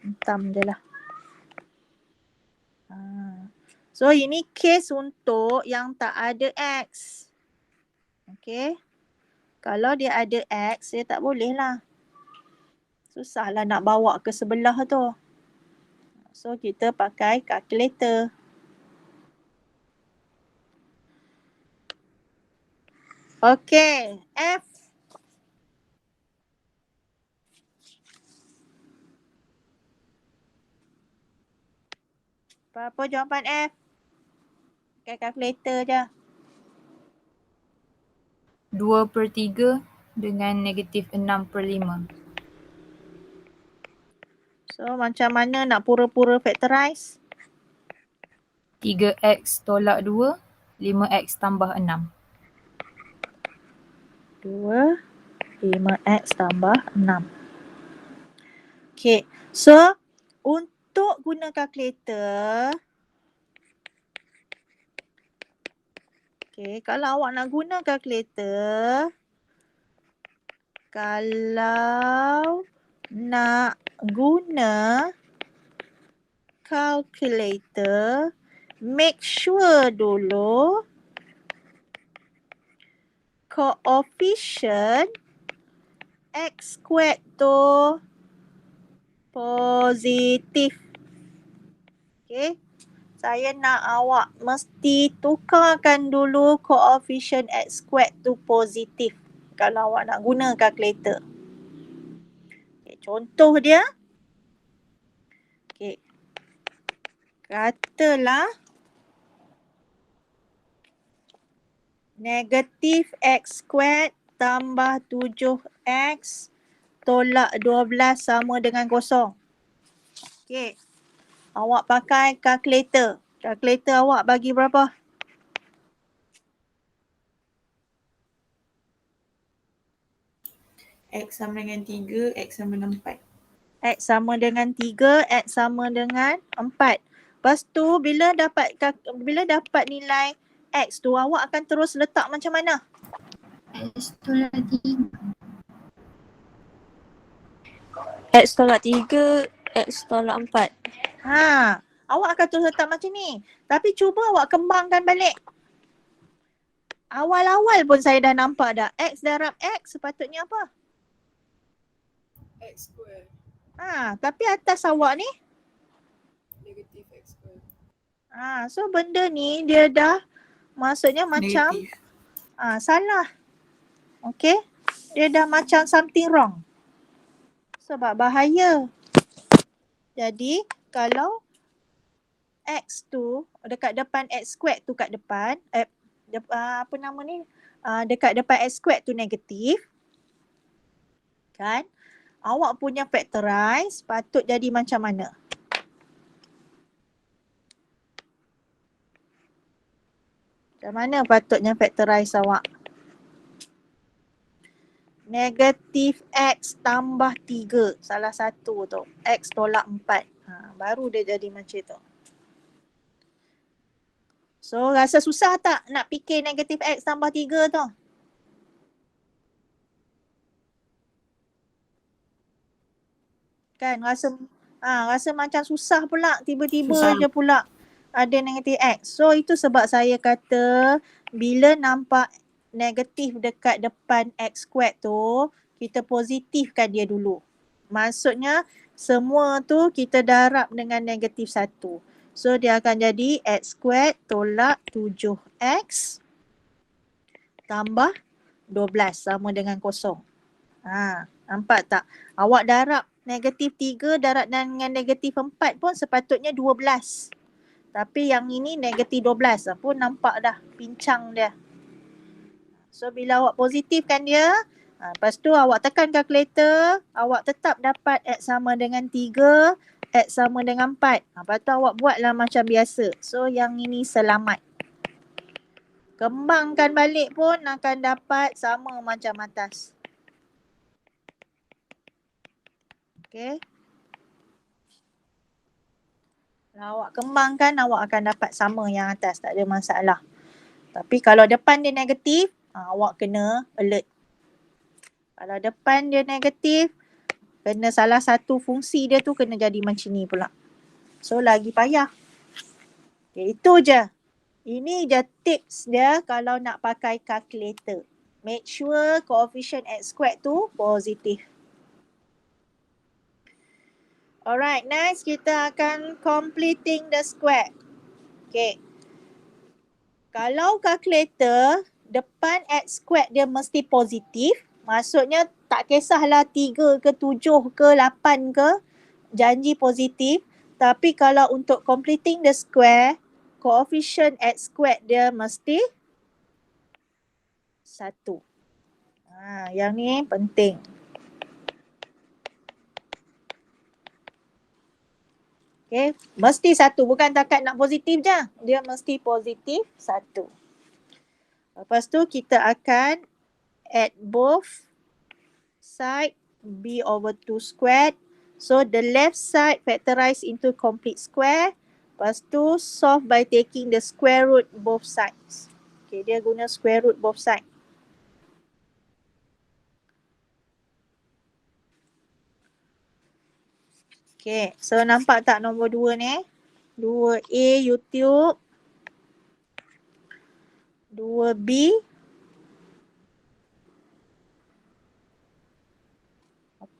Hitam je lah. So ini case untuk yang tak ada X. Okay. Kalau dia ada X, dia tak boleh lah. Susahlah nak bawa ke sebelah tu. So kita pakai calculator. Okay, F. Apa jawapan F? Pakai calculator je. 2/3 dengan negatif 6/5. So macam mana nak pura-pura factorize? 3x tolak 2, 5x tambah 6. 2, 5x tambah 6. Okay, so untuk guna kalkulator, okay, kalau awak nak guna kalkulator, kalau nak guna calculator, make sure dulu coefficient x squared tu positif. Okay. Saya nak awak mesti tukarkan dulu coefficient x squared tu positif kalau awak nak guna kalkulator. Okay, contoh dia. Okay. Katalah negatif x squared tambah 7x tolak 12 sama dengan kosong. Okay. Awak pakai kalkulator. Kalkulator awak bagi berapa? X sama dengan 3, X sama dengan 4. X sama dengan 3, X sama dengan 4. Lepas tu bila dapat nilai X tu, awak akan terus letak macam mana? X tolak 3. X tolak 3, X tolak 4. Awak akan terus letak macam ni. Tapi cuba awak kembangkan balik. Awal-awal pun saya dah nampak dah. X darab X sepatutnya apa? X square. Tapi atas awak ni, Negatif X square. so benda ni dia dah maksudnya macam Negatif. salah. Okay? Dia dah macam something wrong. Sebab bahaya. Jadi kalau X tu dekat depan X squared tu kat depan, dekat depan X squared tu negatif, kan? Awak punya factorize patut jadi macam mana? Macam mana patutnya factorize awak? Negatif X tambah 3. Salah satu tu. X tolak 4. Baru dia jadi macam tu. So rasa susah tak nak fikir negatif X tambah 3 tu? Kan rasa macam susah pula, tiba-tiba Susah. je pula ada negatif X. So itu sebab saya kata bila nampak negatif dekat depan X squared tu, kita positifkan dia dulu. Maksudnya semua tu kita darab dengan negatif 1. So dia akan jadi X squared tolak 7X tambah 12 sama dengan kosong. Nampak tak? Awak darab negatif 3 darab dengan negatif 4 pun sepatutnya 12. Tapi yang ini negatif 12 pun nampak dah pincang dia. So bila awak positifkan dia, lepas tu awak tekan kalkulator, awak tetap dapat X sama dengan 3, X sama dengan 4. Lepas tu awak buatlah macam biasa. So yang ini selamat. Kembangkan balik pun akan dapat sama macam atas. Okay. Kalau awak kembangkan, awak akan dapat sama yang atas. Tak ada masalah. Tapi kalau depan dia negatif, awak kena alert. Kalau depan dia negatif, kena salah satu fungsi dia tu kena jadi macam ni pula. So lagi payah. Okay, itu je. Ini je tips dia kalau nak pakai calculator. Make sure coefficient X squared tu positif. Alright, next kita akan completing the square. Okay. Kalau kalkulator, depan X squared dia mesti positif. Maksudnya tak kisahlah 3 ke 7 ke 8 ke, janji positif. Tapi kalau untuk completing the square, coefficient X squared dia mesti 1. Yang ni penting. Okay, mesti 1. Bukan takat nak positif je. Dia mesti positif 1. Lepas tu kita akan add both side b/2 squared. So the left side factorize into complete square. Lepas tu solve by taking the square root both sides. Okay, dia guna square root both side. Okay, so nampak tak nombor 2 ni? 2A YouTube. 2B.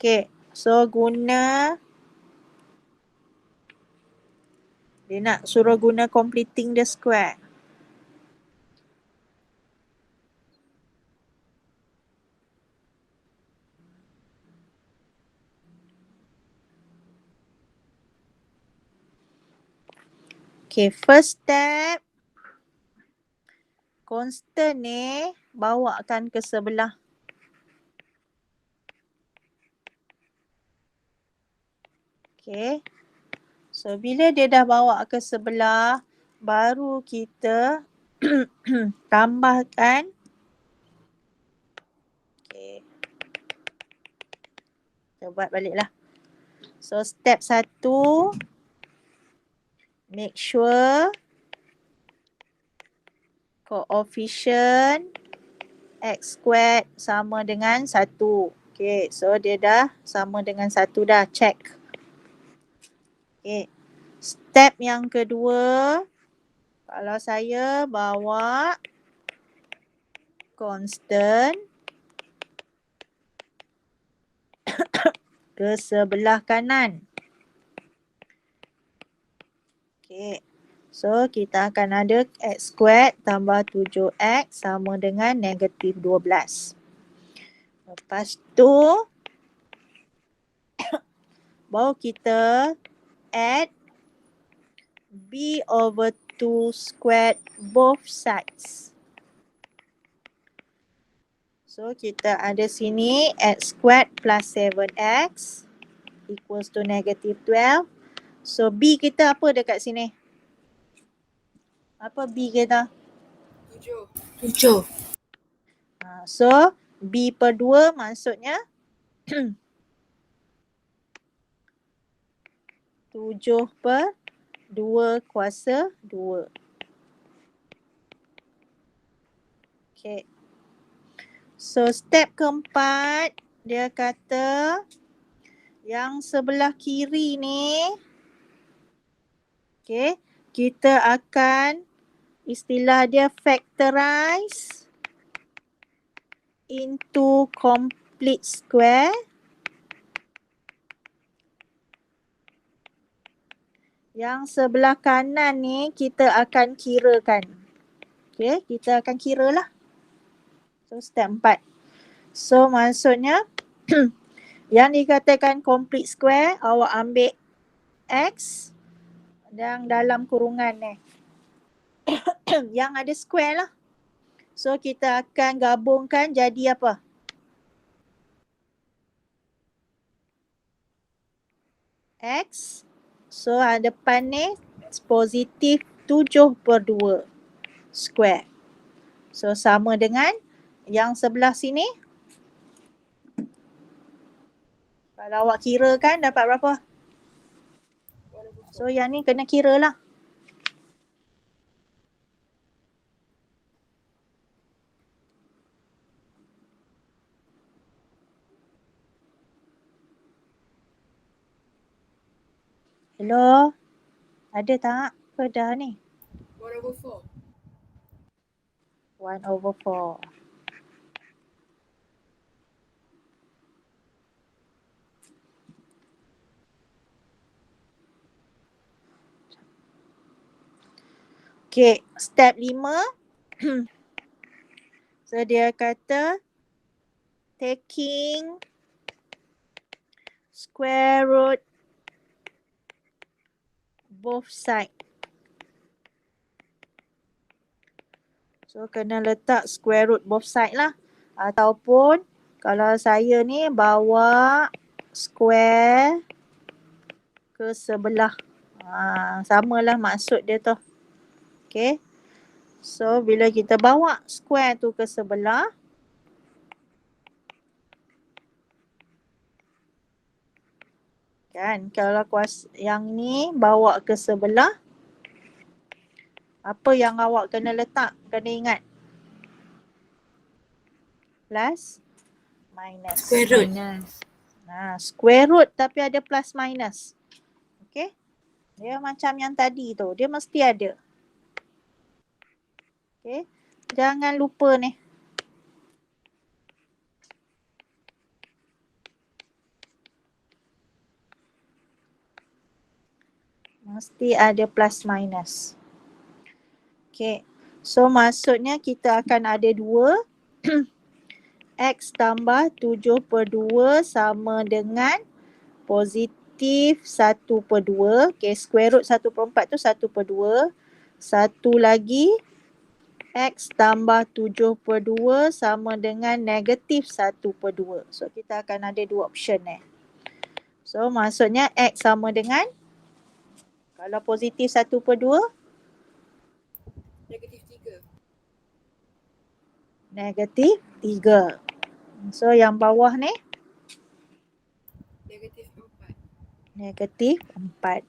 Okay, so guna, dia nak suruh guna completing the square. Okay, first step, constant ni bawakan ke sebelah. Okay, so bila dia dah bawa ke sebelah, baru kita tambahkan. Okay, kita buat baliklah. So step 1, make sure coefficient x squared sama dengan 1. Okay, so dia dah sama dengan 1 dah, check. Okay, step yang kedua, kalau saya bawa constant ke sebelah kanan. Okay, so kita akan ada x squared tambah 7x sama dengan negatif 12. Lepas tu, baru kita add b over 2 squared both sides. So kita ada sini x squared plus 7x equals to negative 12. So b kita apa dekat sini? Apa b kita? 7. So b per 2 maksudnya 7 per 2 kuasa 2. Okay. So step keempat, dia kata yang sebelah kiri ni, okay, kita akan, istilah dia factorize into complete square. Yang sebelah kanan ni kita akan kirakan. Okay, kita akan kira lah. So step 4. So maksudnya yang dikatakan complete square, awak ambil x yang dalam kurungan ni. Yang ada square lah. So kita akan gabungkan jadi apa? X. So depan ni positif 7 per 2 square. So sama dengan yang sebelah sini. Kalau awak kira kan dapat berapa? So yang ni kena kira lah. Hello? Ada tak? Ke dah ni? 1/4. 1/4. Okay, step 5. So dia kata taking square root both side. So kena letak square root both side lah. Ataupun kalau saya ni bawa square ke sebelah. Samalah maksud dia tu. Okay. So bila kita bawa square tu ke sebelah, Kan kalau yang ni bawa ke sebelah, apa yang awak kena letak? Kena ingat. Plus, minus. Square root. Minus. Square root tapi ada plus minus. Okay. Dia macam yang tadi tu. Dia mesti ada. Okay. Jangan lupa ni. Mesti ada plus minus. Okay. So maksudnya kita akan ada 2. X tambah 7/2 sama dengan positif 1/2. Okay, square root 1/4 tu 1/2. Satu lagi, X tambah 7/2 sama dengan negatif 1/2. So kita akan ada 2 option So maksudnya X sama dengan, kalau positif 1/2, Negatif 3. negatif 3. So yang bawah ni, Negatif 4. negatif 4.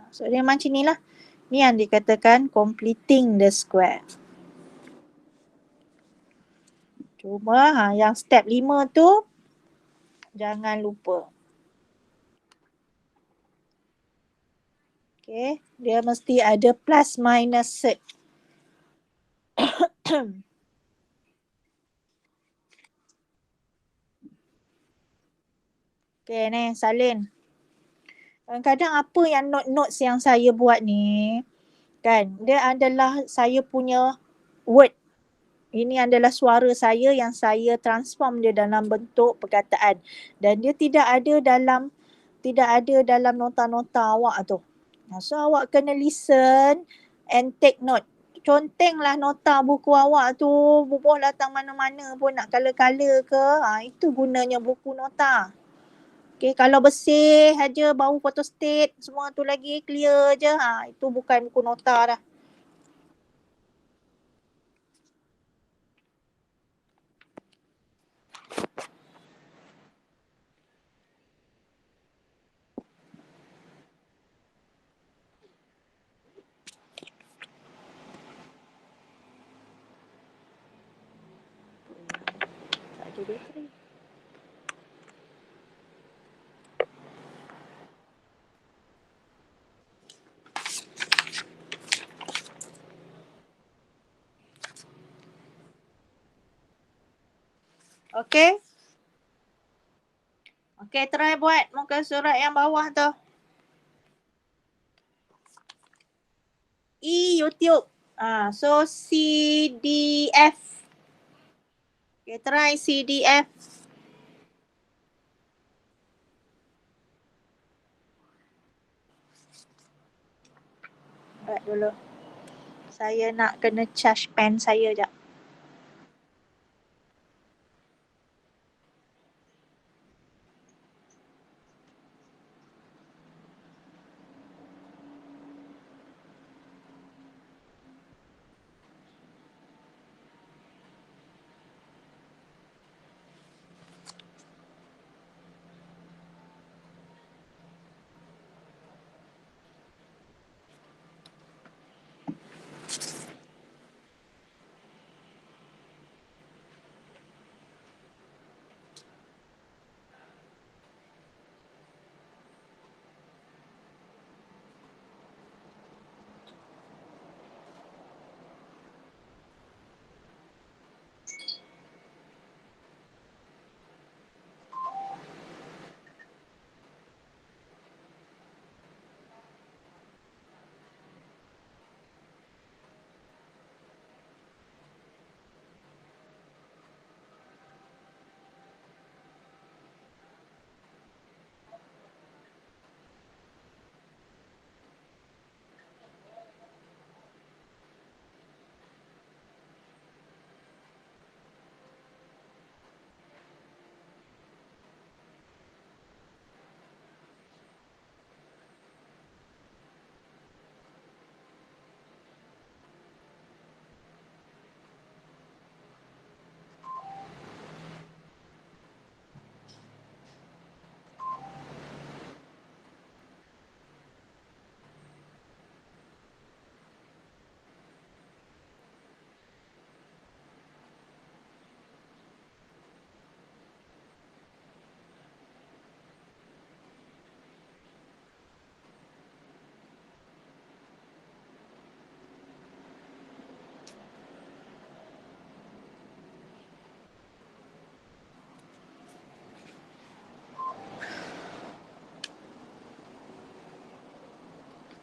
So dia macam ni lah. Ni yang dikatakan completing the square. Cuma yang step 5 tu jangan lupa. Okay, dia mesti ada plus minus cert. Okay ni salin. Kadang-kadang apa yang notes yang saya buat ni, kan, dia adalah saya punya word. Ini adalah suara saya yang saya transform dia dalam bentuk perkataan. Dan dia tidak ada dalam nota-nota awak tu. So awak kena listen and take note. Contenglah nota buku awak tu, bubuh datang mana-mana pun nak colour-colour ke. Itu gunanya buku nota. Okay, kalau bersih aja, bau photostat, semua tu lagi clear je. Itu bukan buku nota dah. Tak ada bateri. Okay. Okay, try buat muka surat yang bawah tu. YouTube. So CDF. Okay, try CDF. Buat dulu. Saya nak kena charge pen saya jap.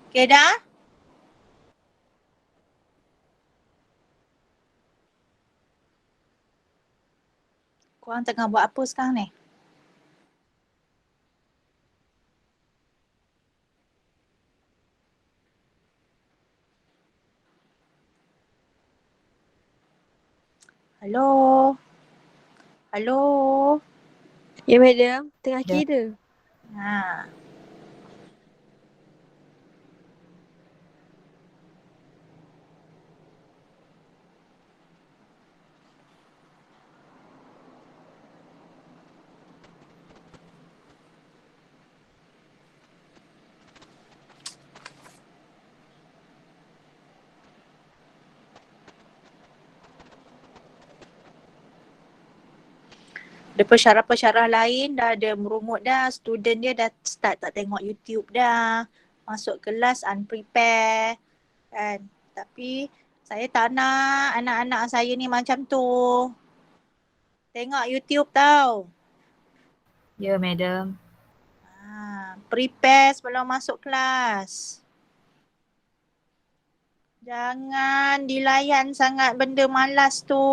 Okay dah? Korang tengah buat apa sekarang ni? Hello? Hello? Ya madam, tengah Ya. kira. Ha. Ada pensyarah-pensyarah lain dah ada merungut dah. Student dia dah start tak tengok YouTube dah. Masuk kelas unprepare. Kan? Tapi saya tak nak anak-anak saya ni macam tu. Tengok YouTube tau. Ya, madam. Prepare sebelum masuk kelas. Jangan dilayan sangat benda malas tu.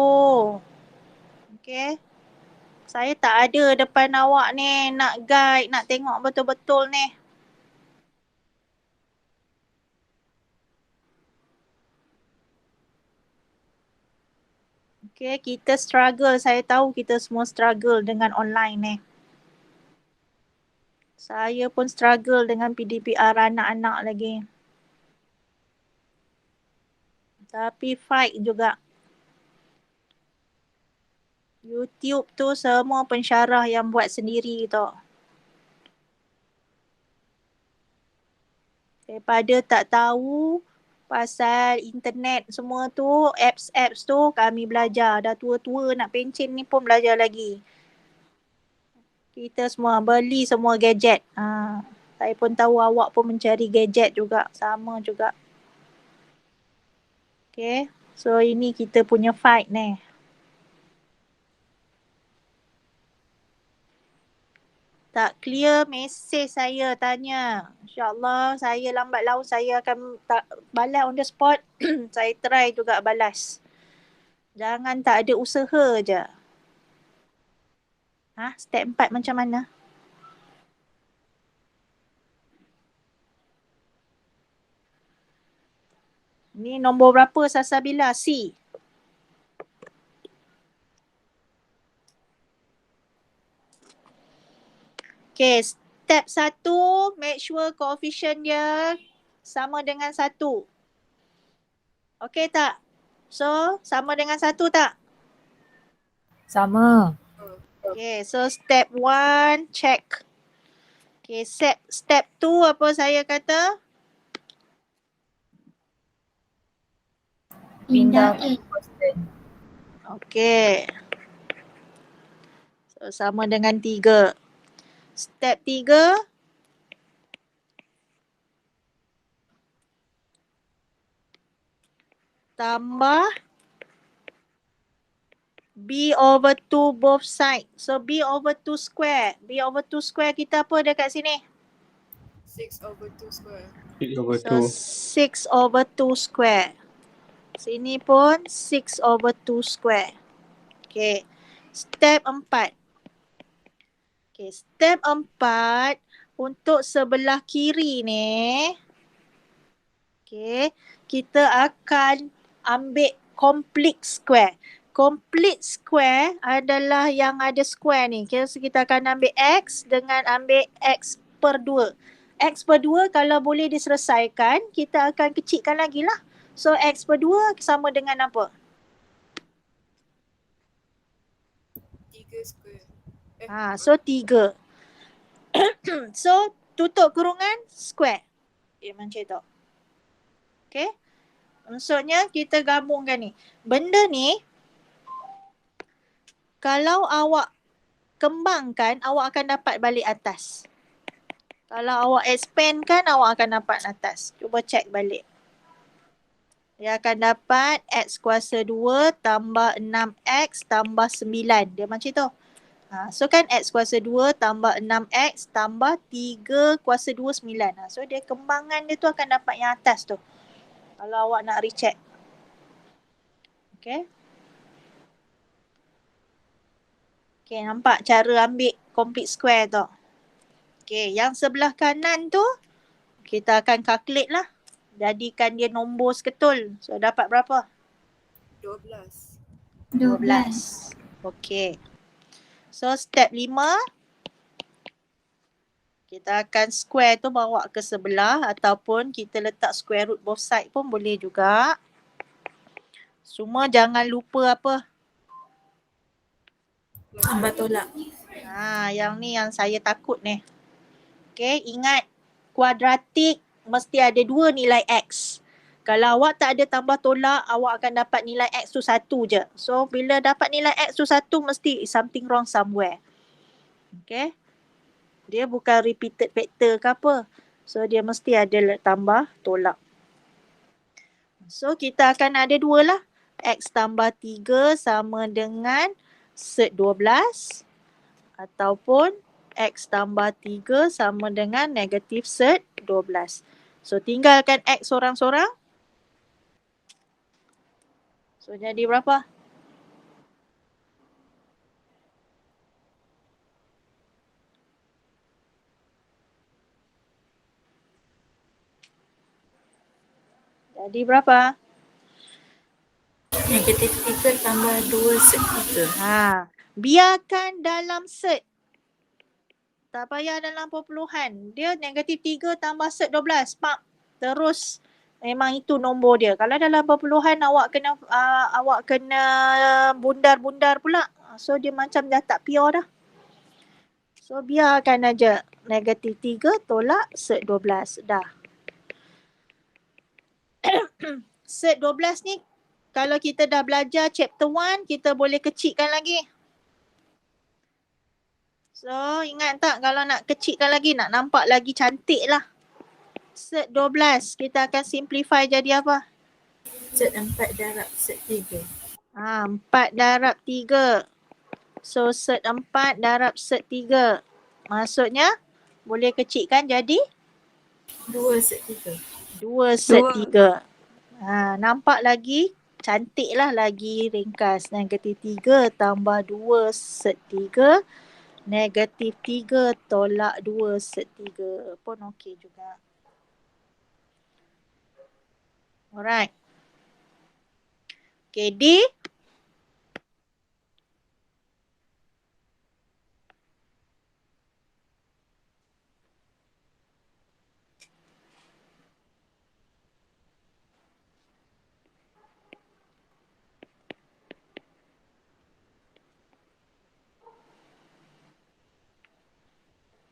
Okay? Saya tak ada depan awak ni nak guide, nak tengok betul-betul ni. Okay, kita struggle. Saya tahu kita semua struggle dengan online ni. Saya pun struggle dengan PDPR anak-anak lagi. Tapi fight juga. YouTube tu semua pensyarah yang buat sendiri tu. Daripada tak tahu pasal internet semua tu, apps-apps tu kami belajar. Dah tua-tua nak pencen ni pun belajar lagi. Kita semua beli semua gadget. Saya pun tahu awak pun mencari gadget juga. Sama juga. Okay. So ini kita punya fight ni. Tak clear mesej saya tanya. InsyaAllah saya lambat laun saya akan tak balas on the spot. Saya try juga balas. Jangan tak ada usaha je. Step 4 macam mana? Ni nombor berapa Salsabila? C. Okay, step 1, make sure coefficient dia sama dengan 1. Okay tak? So, sama dengan 1 tak? Sama. Okay, so step 1, check. Okay, step 2 apa saya kata? Pindah constant. Okay. So, sama dengan 3. Step 3. Tambah B over 2 both side. So, B over 2 square. B over 2 square kita apa dekat sini? 6/2 square. 6 over So, 2. 6 over 2 square. Sini pun 6 over 2 square. Okay. Step 4. Okay, step 4 untuk sebelah kiri ni. Okay, kita akan ambil complete square. Complete square adalah yang ada square ni. Kita akan ambil X dengan ambil X per 2. X per 2 kalau boleh diselesaikan, kita akan kecilkan lagi lah. So, X per 2 sama dengan apa? 3 square. So 3. So, tutup kurungan square. Macam tu. Okay. Maksudnya kita gabungkan ni. Benda ni, kalau awak kembangkan, awak akan dapat balik atas. Kalau awak expandkan, awak akan dapat atas. Cuba check balik. Dia akan dapat X kuasa 2 tambah 6X tambah 9. Dia macam tu. So kan X kuasa 2 tambah 6X tambah 3 kuasa 2, 9. So dia kembangan dia tu akan dapat yang atas tu. Kalau awak nak recheck. Okay. Okay, nampak cara ambil complete square tu. Okay, yang sebelah kanan tu kita akan calculate lah. Jadikan dia nombor seketul. So dapat berapa? 12. 12. Okay. So step 5. Kita akan square tu bawa ke sebelah ataupun kita letak square root both side pun boleh juga. Cuma jangan lupa apa? Tambah tolak. Yang ni yang saya takut ni. Okay, ingat kuadratik mesti ada 2 nilai X. Kalau awak tak ada tambah tolak, awak akan dapat nilai X tu 1 je. So, bila dapat nilai X tu 1, mesti something wrong somewhere. Okay. Dia bukan repeated factor ke apa. So, dia mesti ada tambah tolak. So, kita akan ada 2 lah. X tambah 3 sama dengan set 12. Ataupun X tambah 3 sama dengan negatif set 12. So, tinggalkan X sorang-sorang. So, jadi berapa? Jadi berapa? Negatif 3 tambah 2 set 3. Biarkan dalam set. Tak payah dalam perpuluhan. Dia negatif 3 tambah set 12. Pak. Terus memang itu nombor dia. Kalau dalam perpuluhan awak kena bundar-bundar pula. So dia macam dah tak pure dah. So biarkan aja negatif 3 tolak set 12. Dah. Set 12 ni kalau kita dah belajar chapter 1, kita boleh kecilkan lagi. So, ingat tak kalau nak kecilkan lagi, nak nampak lagi cantik lah. Set 12, kita akan simplify jadi apa? Set 4 darab set 3. 4 darab 3. So, set 4 darab set 3. Maksudnya, boleh kecilkan jadi? 2 set 3. 2 set 3. Nampak lagi cantik lah, lagi ringkas. Negatif 3 tambah 2 set 3. Negatif 3 tolak 2 set 3 pun okey juga. Alright. Okay, D.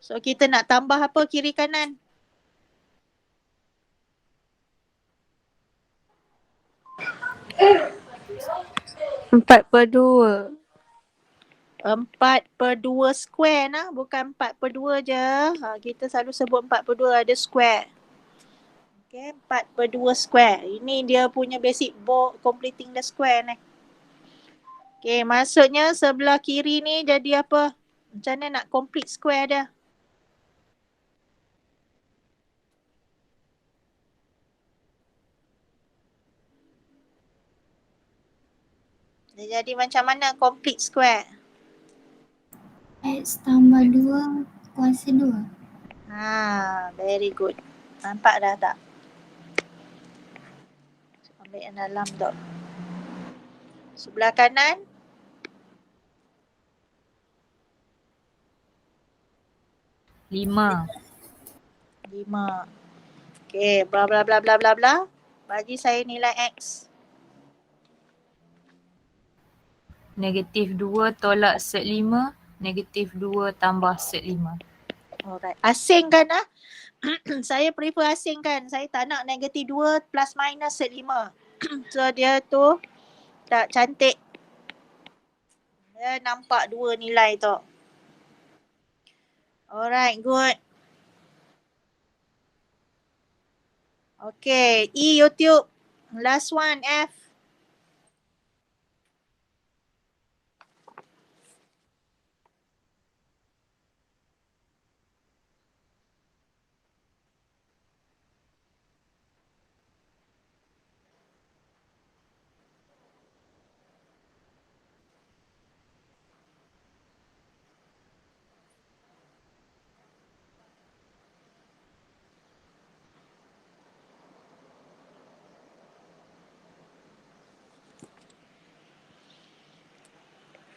So, kita nak tambah apa kiri kanan? Empat per 2. 4/2 square nah, bukan 4/2 je. Kita selalu sebut 4/2 ada square. Okay, 4/2 square. Ini dia punya basic completing the square ni. Okay, maksudnya sebelah kiri ni jadi apa? Macam mana nak complete square dia? Dia jadi macam mana complete square? X tambah 2 kuasa 2. Very good. Nampak dah tak? Ambil yang dalam tu. Sebelah kanan. Lima. Okay, bla bla bla bla bla bla. Bagi saya nilai X. Negatif 2 tolak set 5. Negatif 2 tambah set 5. Alright. Asingkan lah. Saya prefer asingkan. Saya tak nak negatif 2 plus minus set 5. So dia tu tak cantik. Dia nampak dua nilai tu. Alright, good. Okay, E YouTube. Last one, F.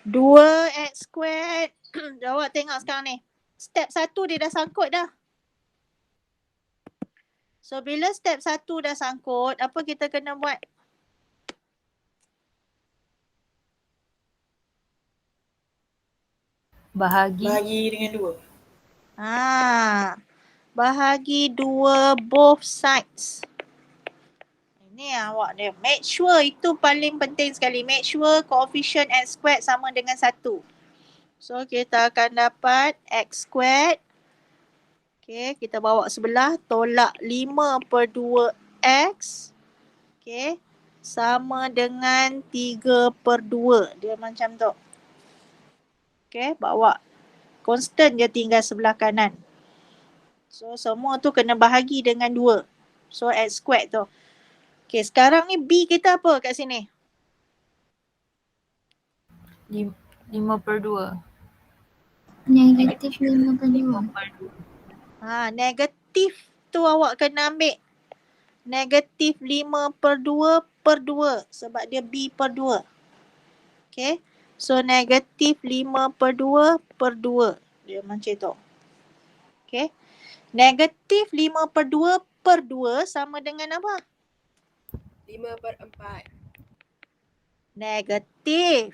2x squared. Awak tengok sekarang ni. Step 1 dia dah sangkut dah. So bila step 1 dah sangkut, apa kita kena buat? Bahagi dengan 2. Bahagi 2 both sides. Ini awak dia. Make sure itu paling penting sekali. Make sure coefficient x squared sama dengan 1. So kita akan dapat x squared. Okay, kita bawa sebelah. Tolak 5/2x. Okay. Sama dengan 3/2. Dia macam tu. Okay, bawa. Constant je tinggal sebelah kanan. So semua tu kena bahagi dengan 2. So x squared tu. Okay, sekarang ni B kita apa kat sini? 5/2. Negatif 5/2. Negatif tu awak kena ambil. Negatif 5/2/2 sebab dia B/2. Okay. So negatif 5/2/2. Dia macam tu. Okay. Negatif 5/2/2 sama dengan apa? 5/4. Negatif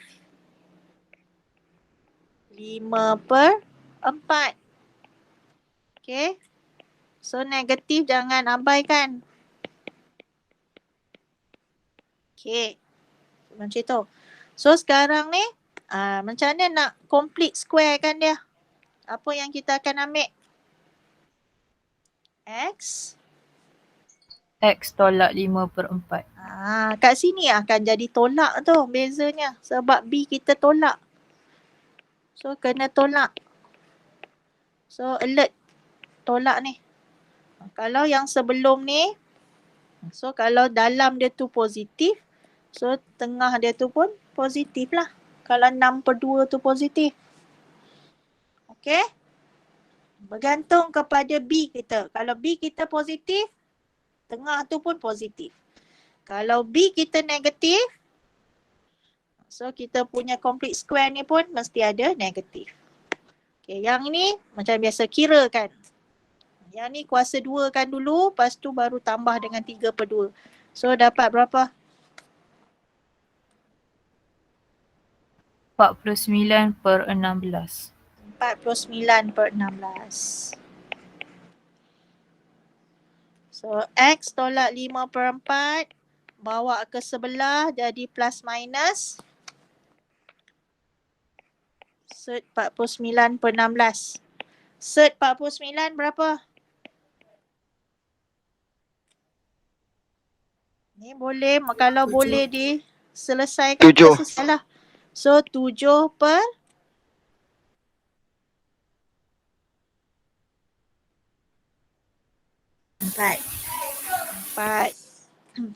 5/4. Okay. So negatif jangan abaikan. Okay. Macam tu. So sekarang ni macam mana nak complete square kan dia? Apa yang kita akan ambil? X. X tolak 5/4. Kat sini akan jadi tolak tu bezanya. Sebab B kita tolak. So kena tolak. So alert. Tolak ni. Kalau yang sebelum ni. So kalau dalam dia tu positif. So tengah dia tu pun positif lah. Kalau 6/2 tu positif. Okay. Bergantung kepada B kita. Kalau B kita positif. Tengah tu pun positif. Kalau B kita negatif. So kita punya complete square ni pun mesti ada negatif. Okay, yang ni macam biasa kira kan. Yang ni kuasa 2 kan dulu. Lepas tu baru tambah dengan 3/2. So dapat berapa? 49/16. 49/16. So X tolak 5/4. Bawa ke sebelah jadi plus minus. Sud 49/16. Sud 49 berapa? Ni boleh, kalau 7. boleh diselesaikan. 7. Selesai lah. So 7/4.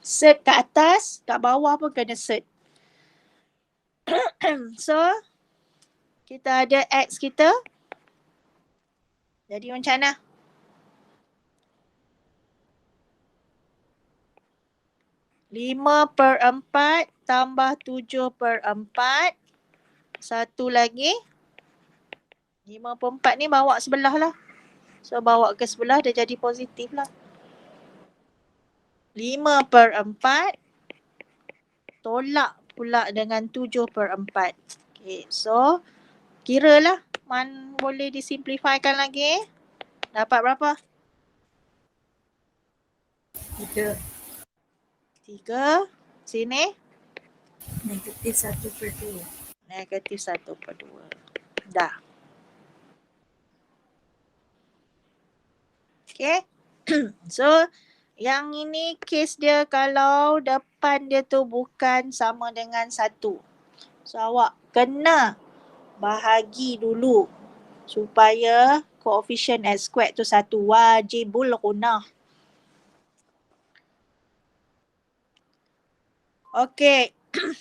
Sud kat atas, kat bawah pun kena sud. So, kita ada X kita. Jadi macam mana? (5/4) tambah 7/4. Satu lagi. 5/4 ni bawa sebelah lah. So, bawa ke sebelah dia jadi positif lah. 5/4 tolak pula dengan 7/4. Okay, so kira lah. Boleh disimplifikan lagi. Dapat berapa? 3. 3. Sini. Negatif 1/2. Negatif 1/2. Dah. Okay. So, yang ini case dia kalau depan dia tu bukan sama dengan 1. So, awak kena bahagi dulu supaya coefficient x squared tu 1. Wajibul gunah. Okay.